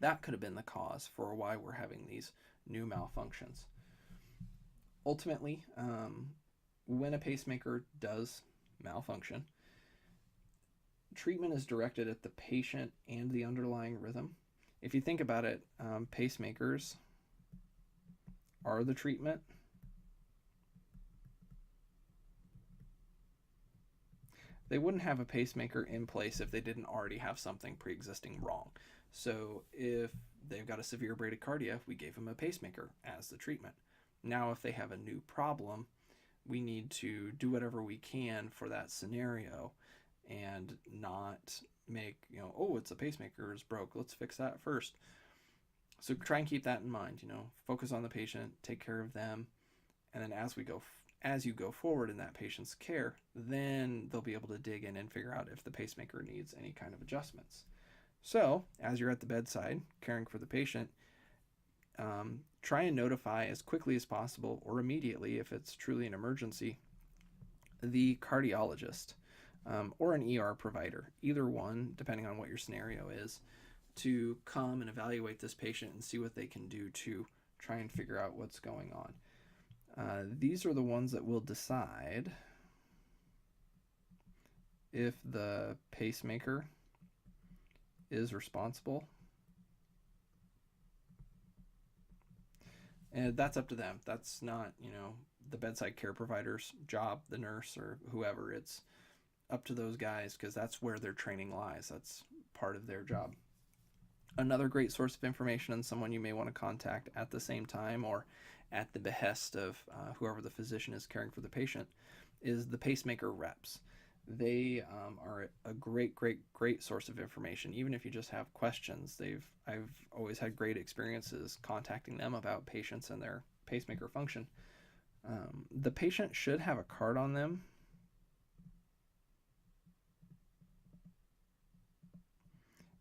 that could have been the cause for why we're having these new malfunctions. Ultimately, when a pacemaker does malfunction, treatment is directed at the patient and the underlying rhythm. If you think about it, pacemakers are the treatment. They wouldn't have a pacemaker in place if they didn't already have something pre-existing wrong. So if they've got a severe bradycardia, we gave them a pacemaker as the treatment. Now if they have a new problem, we need to do whatever we can for that scenario and not make, it's a pacemaker is broke, let's fix that first. So try and keep that in mind, focus on the patient, take care of them, and then as you go forward in that patient's care, then they'll be able to dig in and figure out if the pacemaker needs any kind of adjustments. So as you're at the bedside caring for the patient, try and notify as quickly as possible, or immediately if it's truly an emergency, the cardiologist or an ER provider, either one, depending on what your scenario is, to come and evaluate this patient and see what they can do to try and figure out what's going on. These are the ones that will decide if the pacemaker is responsible. And that's up to them. That's not, the bedside care provider's job, the nurse or whoever. It's up to those guys because that's where their training lies. That's part of their job. Another great source of information and someone you may want to contact at the same time or at the behest of whoever the physician is caring for the patient is the pacemaker reps. They are a great source of information. Even if you just have questions, I've always had great experiences contacting them about patients and their pacemaker function. The patient should have a card on them.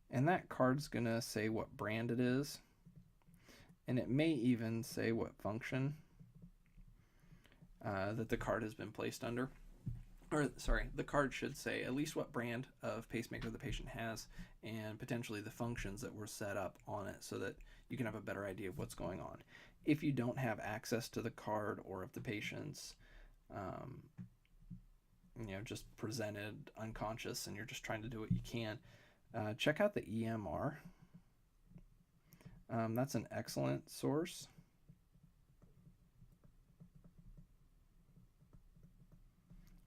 And that card's going to say what brand it is. And it may even say what function that the card has been placed under. Or, sorry, the card should say at least what brand of pacemaker the patient has and potentially the functions that were set up on it so that you can have a better idea of what's going on. If you don't have access to the card, or if the patient's just presented unconscious and you're just trying to do what you can, check out the EMR. That's an excellent source.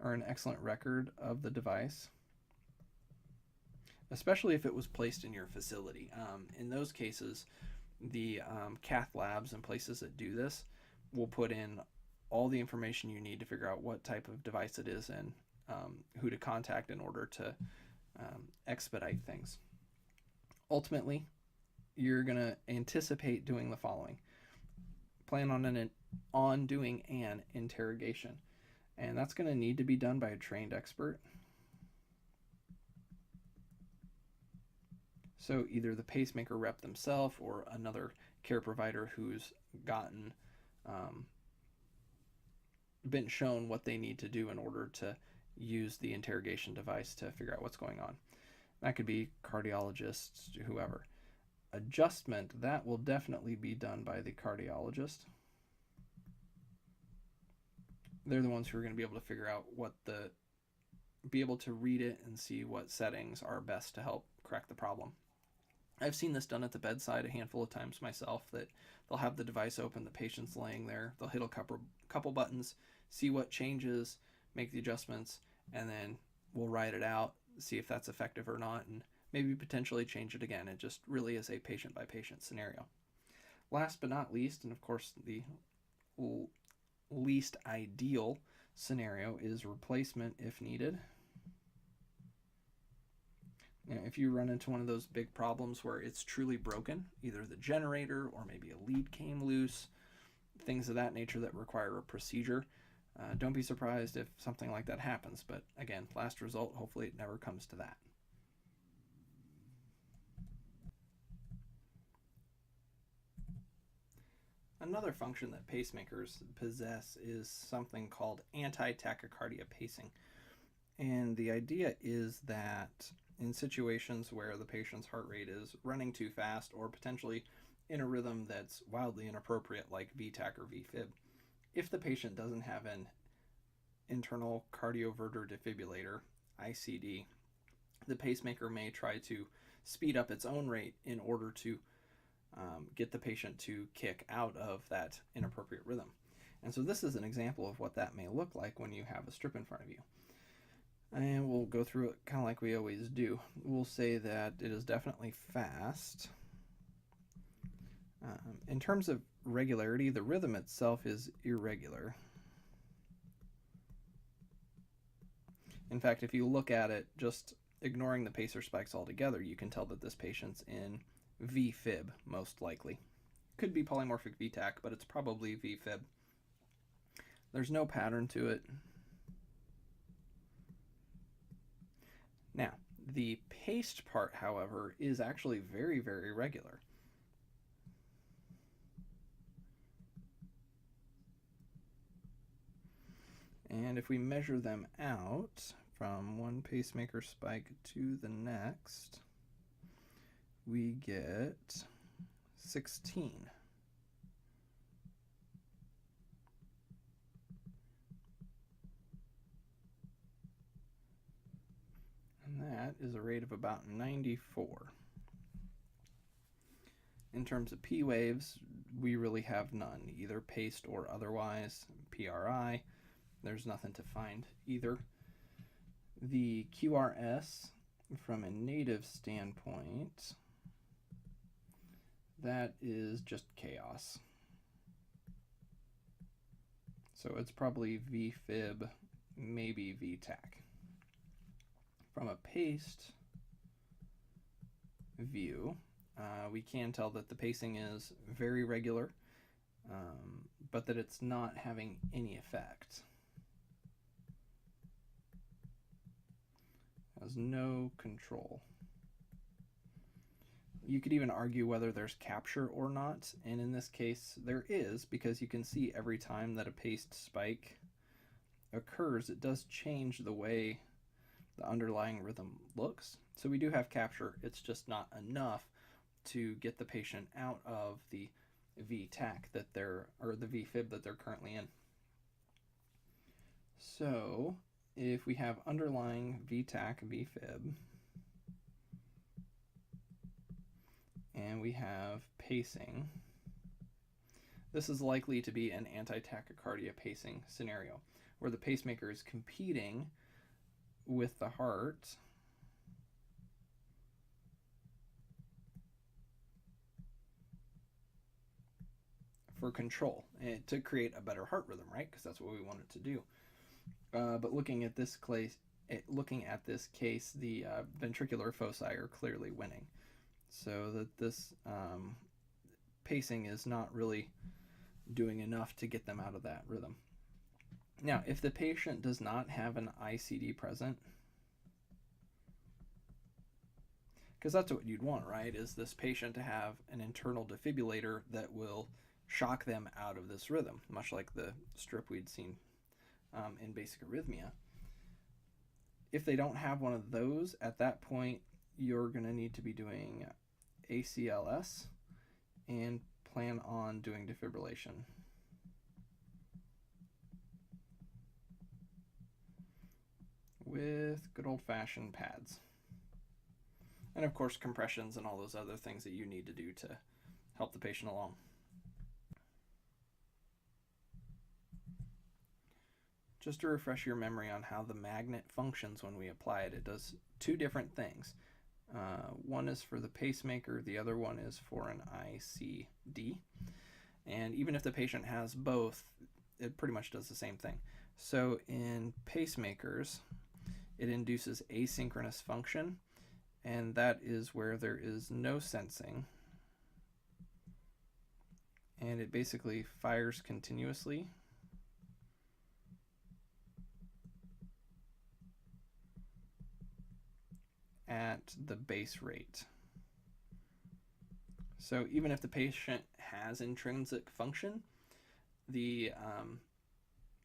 Or an excellent record of the device, especially if it was placed in your facility. In those cases, the cath labs and places that do this will put in all the information you need to figure out what type of device it is and who to contact in order to expedite things. Ultimately, you're going to anticipate doing the following. Plan on doing an interrogation. And that's going to need to be done by a trained expert. So either the pacemaker rep themselves or another care provider who's been shown what they need to do in order to use the interrogation device to figure out what's going on. That could be cardiologists, whoever. Adjustment, that will definitely be done by the cardiologist. They're the ones who are going to be able to figure out be able to read it and see what settings are best to help correct the problem. I've seen this done at the bedside a handful of times myself, that they'll have the device open, the patient's laying there, they'll hit a couple buttons, see what changes, make the adjustments, and then we'll write it out, see if that's effective or not, and maybe potentially change it again. It just really is a patient-by-patient scenario. Last but not least, and of course the least ideal scenario, is replacement if needed. If you run into one of those big problems where it's truly broken, either the generator or maybe a lead came loose, things of that nature that require a procedure, don't be surprised if something like that happens. But again, last result, hopefully it never comes to that. Another function that pacemakers possess is something called anti-tachycardia pacing. And the idea is that in situations where the patient's heart rate is running too fast or potentially in a rhythm that's wildly inappropriate, like VTach or VFib, if the patient doesn't have an internal cardioverter defibrillator, ICD, the pacemaker may try to speed up its own rate in order to get the patient to kick out of that inappropriate rhythm. And so this is an example of what that may look like when you have a strip in front of you. And we'll go through it kind of like we always do. We'll say that it is definitely fast. In terms of regularity, the rhythm itself is irregular. In fact, if you look at it, just ignoring the pacer spikes altogether, you can tell that this patient's in VFib, most likely. Could be polymorphic VTach, but it's probably VFib. There's no pattern to it. Now, the paced part, however, is actually very, very regular. And if we measure them out from one pacemaker spike to the next, we get 16. And that is a rate of about 94. In terms of P waves, we really have none, either paced or otherwise. PRI, there's nothing to find either. The QRS, from a native standpoint, that is just chaos. So it's probably VFib maybe V-tach. From a paced view, we can tell that the pacing is very regular, but that it's not having any effect. It has no control. You could even argue whether there's capture or not, and in this case there is, because you can see every time that a paced spike occurs, it does change the way the underlying rhythm looks. So we do have capture, it's just not enough to get the patient out of the V-tach that they're, or the V-fib that they're currently in. So if we have underlying V-tach, V-fib, and we have pacing, this is likely to be an anti-tachycardia pacing scenario, where the pacemaker is competing with the heart for control and to create a better heart rhythm, right? Because that's what we want it to do. But looking at this case, the ventricular foci are clearly winning, so that this pacing is not really doing enough to get them out of that rhythm. Now, if the patient does not have an ICD present, because that's what you'd want, right, is this patient to have an internal defibrillator that will shock them out of this rhythm, much like the strip we'd seen in basic arrhythmia. If they don't have one of those, at that point, you're going to need to be doing ACLS and plan on doing defibrillation. With good old-fashioned pads. And of course compressions and all those other things that you need to do to help the patient along. Just to refresh your memory on how the magnet functions when we apply it, it does two different things. One is for the pacemaker, the other one is for an ICD. And even if the patient has both, it pretty much does the same thing. So in pacemakers, it induces asynchronous function, and that is where there is no sensing. And it basically fires continuously. At the base rate. So even if the patient has intrinsic function, the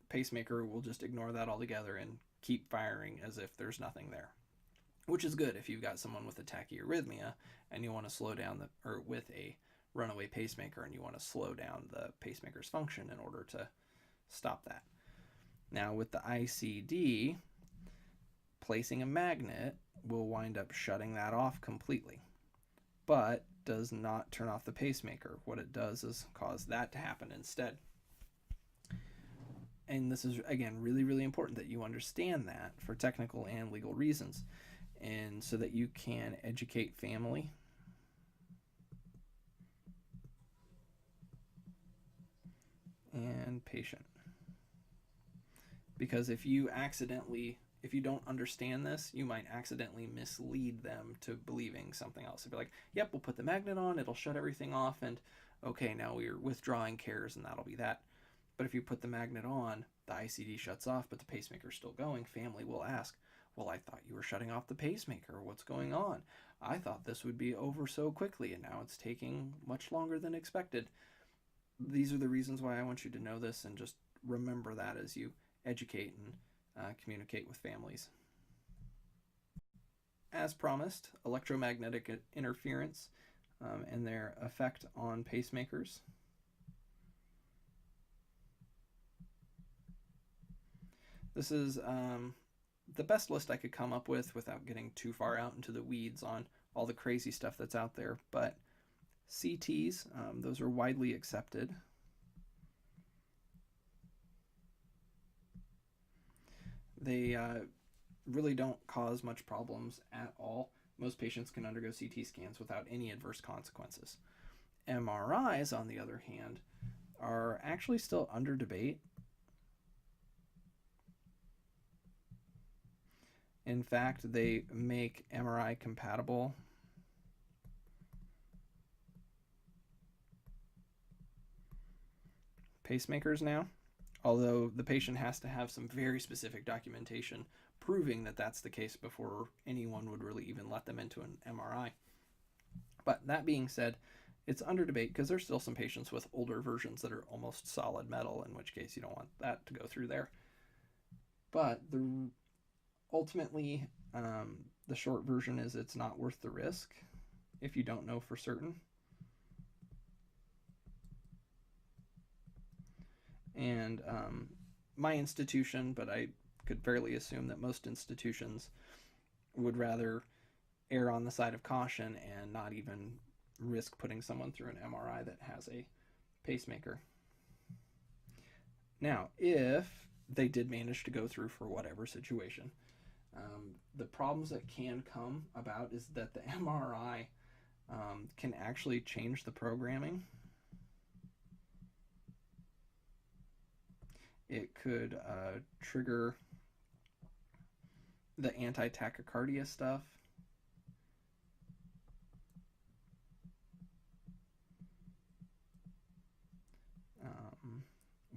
pacemaker will just ignore that altogether and keep firing as if there's nothing there, which is good if you've got someone with a tachyarrhythmia and you want to slow down or with a runaway pacemaker and you want to slow down the pacemaker's function in order to stop that. Now with the ICD, placing a magnet will wind up shutting that off completely, but does not turn off the pacemaker. What it does is cause that to happen instead. And this is, again, really, really important that you understand that for technical and legal reasons, and so that you can educate family and patient. Because if you don't understand this, you might accidentally mislead them to believing something else. They'll be like, yep, we'll put the magnet on, it'll shut everything off, and okay, now we're withdrawing cares, and that'll be that. But if you put the magnet on, the ICD shuts off, but the pacemaker's still going, family will ask, well, I thought you were shutting off the pacemaker. What's going on? I thought this would be over so quickly, and now it's taking much longer than expected. These are the reasons why I want you to know this, and just remember that as you educate and communicate with families. As promised, electromagnetic interference and their effect on pacemakers. This is the best list I could come up with without getting too far out into the weeds on all the crazy stuff that's out there, but CTs, those are widely accepted. They really don't cause much problems at all. Most patients can undergo CT scans without any adverse consequences. MRIs, on the other hand, are actually still under debate. In fact, they make MRI compatible pacemakers now, although the patient has to have some very specific documentation proving that that's the case before anyone would really even let them into an MRI. But that being said, it's under debate because there's still some patients with older versions that are almost solid metal, in which case you don't want that to go through there. But ultimately, the short version is it's not worth the risk if you don't know for certain. And my institution, but I could fairly assume that most institutions would rather err on the side of caution and not even risk putting someone through an MRI that has a pacemaker. Now, if they did manage to go through for whatever situation, the problems that can come about is that the MRI can actually change the programming. It could trigger the anti-tachycardia stuff.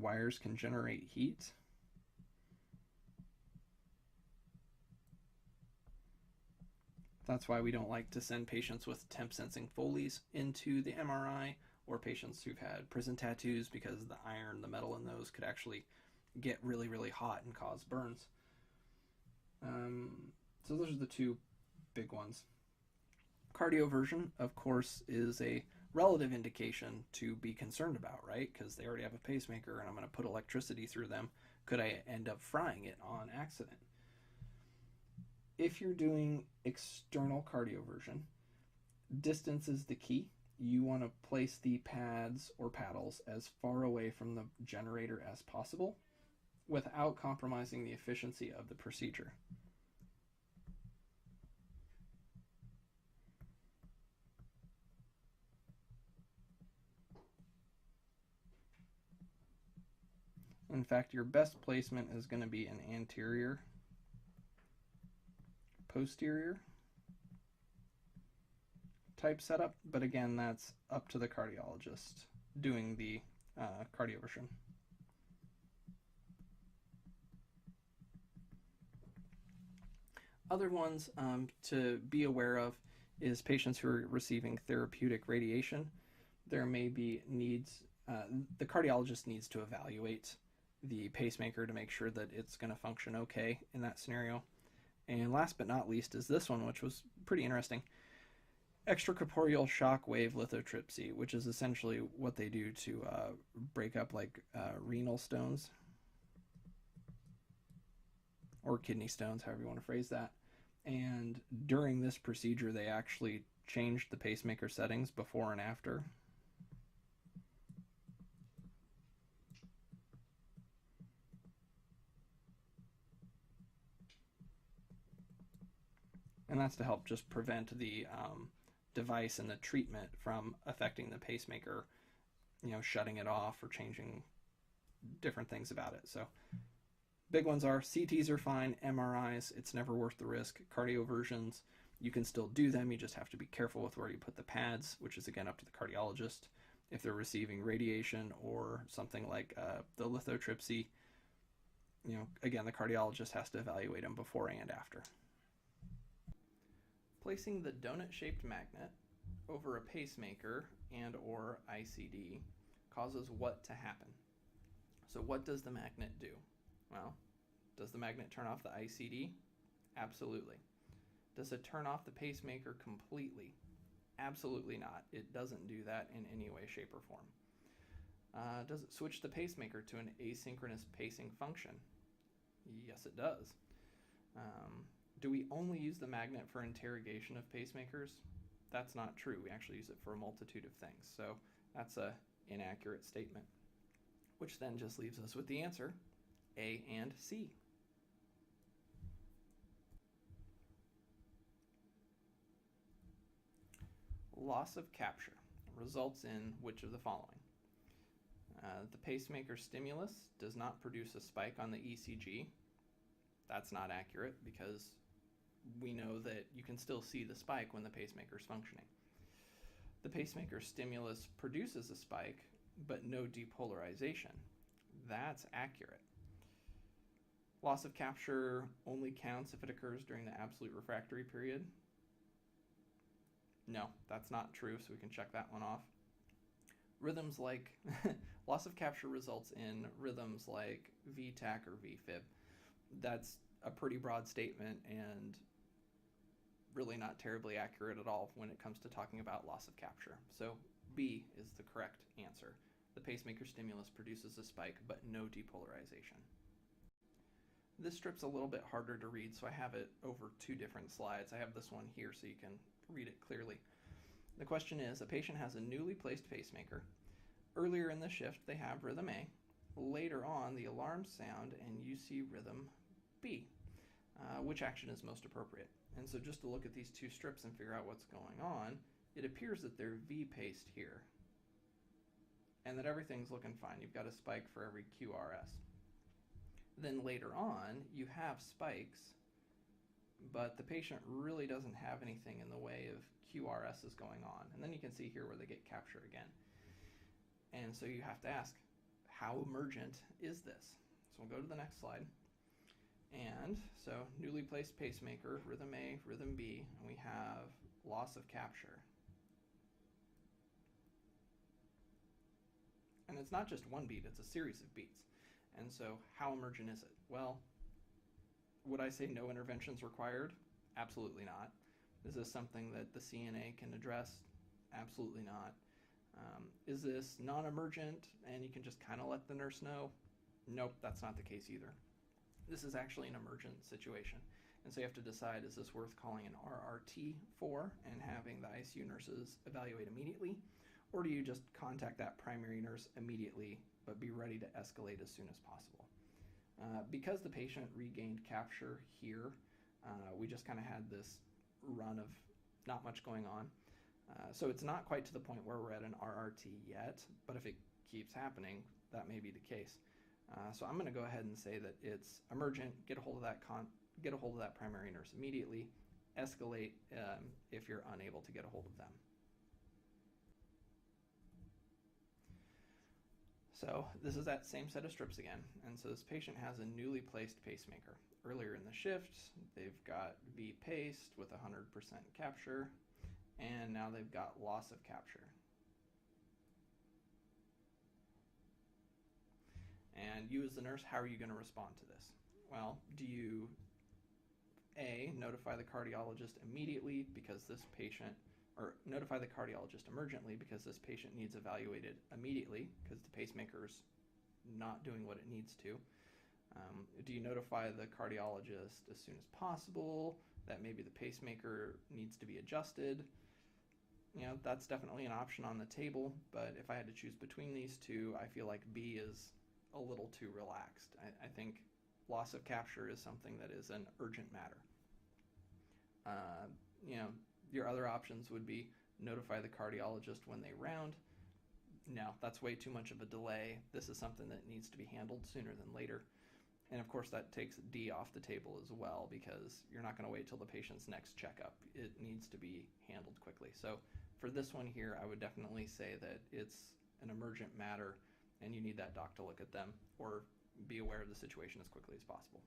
Wires can generate heat. That's why we don't like to send patients with temp sensing Foleys into the MRI, or patients who've had prison tattoos, because the iron, the metal in those could actually get really, really hot and cause burns. So those are the two big ones. Cardioversion, of course, is a relative indication to be concerned about, right? Because they already have a pacemaker and I'm going to put electricity through them. Could I end up frying it on accident? If you're doing external cardioversion, distance is the key. You want to place the pads or paddles as far away from the generator as possible without compromising the efficiency of the procedure. In fact, your best placement is going to be an anterior, posterior type setup, but again, that's up to the cardiologist doing the cardioversion. Other ones to be aware of is patients who are receiving therapeutic radiation. There may be needs, the cardiologist needs to evaluate the pacemaker to make sure that it's going to function okay in that scenario. And last but not least is this one, which was pretty interesting. Extracorporeal shock wave lithotripsy, which is essentially what they do to break up like renal stones or kidney stones, however you want to phrase that. And during this procedure, they actually changed the pacemaker settings before and after. And that's to help just prevent the device and the treatment from affecting the pacemaker, shutting it off or changing different things about it. So big ones are CTs are fine, MRIs, it's never worth the risk. Cardioversions, you can still do them, you just have to be careful with where you put the pads, which is again up to the cardiologist. If they're receiving radiation or something like the lithotripsy, again, the cardiologist has to evaluate them before and after. Placing the donut-shaped magnet over a pacemaker and or ICD causes what to happen? So what does the magnet do? Well, does the magnet turn off the ICD? Absolutely. Does it turn off the pacemaker completely? Absolutely not. It doesn't do that in any way, shape, or form. Does it switch the pacemaker to an asynchronous pacing function? Yes, it does. Do we only use the magnet for interrogation of pacemakers? That's not true. We actually use it for a multitude of things. So that's an inaccurate statement, which then just leaves us with the answer A and C. Loss of capture results in which of the following? The pacemaker stimulus does not produce a spike on the ECG. That's not accurate because we know that you can still see the spike when the pacemaker is functioning. The pacemaker stimulus produces a spike, but no depolarization. That's accurate. Loss of capture only counts if it occurs during the absolute refractory period. No, that's not true, so we can check that one off. Rhythms like loss of capture results in rhythms like VTAC or VFib. That's a pretty broad statement and really not terribly accurate at all when it comes to talking about loss of capture. So B is the correct answer. The pacemaker stimulus produces a spike, but no depolarization. This strip's a little bit harder to read, so I have it over 2 different slides. I have this one here so you can read it clearly. The question is, a patient has a newly placed pacemaker. Earlier in the shift, they have rhythm A. Later on, the alarms sound and you see rhythm B. Which action is most appropriate? And so just to look at these 2 strips and figure out what's going on, it appears that they're V-paced here and that everything's looking fine. You've got a spike for every QRS. Then later on, you have spikes, but the patient really doesn't have anything in the way of QRSs going on. And then you can see here where they get captured again. And so you have to ask, how emergent is this? So we'll go to the next slide. And so newly placed pacemaker, rhythm A, rhythm B, and we have loss of capture. And it's not just one beat, it's a series of beats. And so how emergent is it? Well, would I say no interventions required? Absolutely not. Is this something that the CNA can address? Absolutely not. Is this non-emergent and you can just kind of let the nurse know? Nope, that's not the case either. This is actually an emergent situation. And so you have to decide, is this worth calling an RRT for and having the ICU nurses evaluate immediately? Or do you just contact that primary nurse immediately, but be ready to escalate as soon as possible? Because the patient regained capture here, we just kind of had this run of not much going on. So it's not quite to the point where we're at an RRT yet, but if it keeps happening, that may be the case. So I'm going to go ahead and say that it's emergent. Get a hold of that primary nurse immediately. Escalate if you're unable to get a hold of them. So this is that same set of strips again. And so this patient has a newly placed pacemaker. Earlier in the shift, they've got V paced with 100% capture, and now they've got loss of capture. And you as the nurse, how are you going to respond to this? Well, do you A, notify the cardiologist immediately because this patient, or notify the cardiologist emergently because this patient needs evaluated immediately because the pacemaker's not doing what it needs to? Do you notify the cardiologist as soon as possible that maybe the pacemaker needs to be adjusted? You know, that's definitely an option on the table, but if I had to choose between these 2, I feel like B is a little too relaxed. I think loss of capture is something that is an urgent matter. You know, your other options would be notify the cardiologist when they round. No, that's way too much of a delay. This is something that needs to be handled sooner than later. And of course that takes D off the table as well because you're not going to wait till the patient's next checkup. It needs to be handled quickly. So for this one here, I would definitely say that it's an emergent matter and you need that doc to look at them or be aware of the situation as quickly as possible.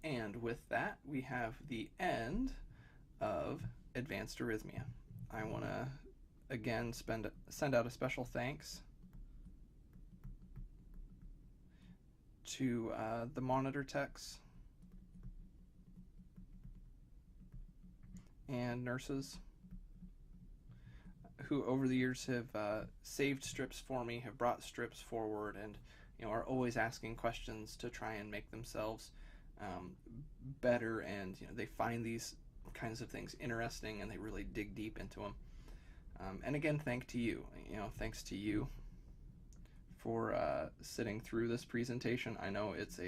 And with that, we have the end of advanced arrhythmia. I want to again send out a special thanks to the monitor techs and nurses who over the years have saved strips for me, have brought strips forward, and are always asking questions to try and make themselves better, and they find these kinds of things interesting and they really dig deep into them. And again, thanks to you for sitting through this presentation. I know it's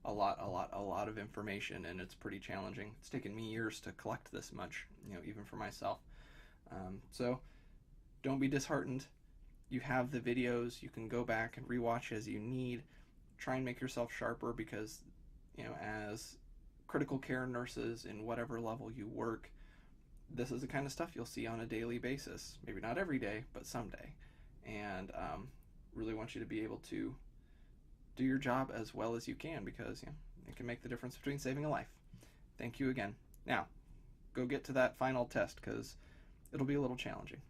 a lot of information and it's pretty challenging. It's taken me years to collect this much, even for myself. So don't be disheartened. You have the videos. You can go back and rewatch as you need. try and make yourself sharper, because, as critical care nurses in whatever level you work, this is the kind of stuff you'll see on a daily basis. Maybe not every day, but someday. And really want you to be able to do your job as well as you can, because it can make the difference between saving a life. Thank you again. Now, go get to that final test, because it'll be a little challenging.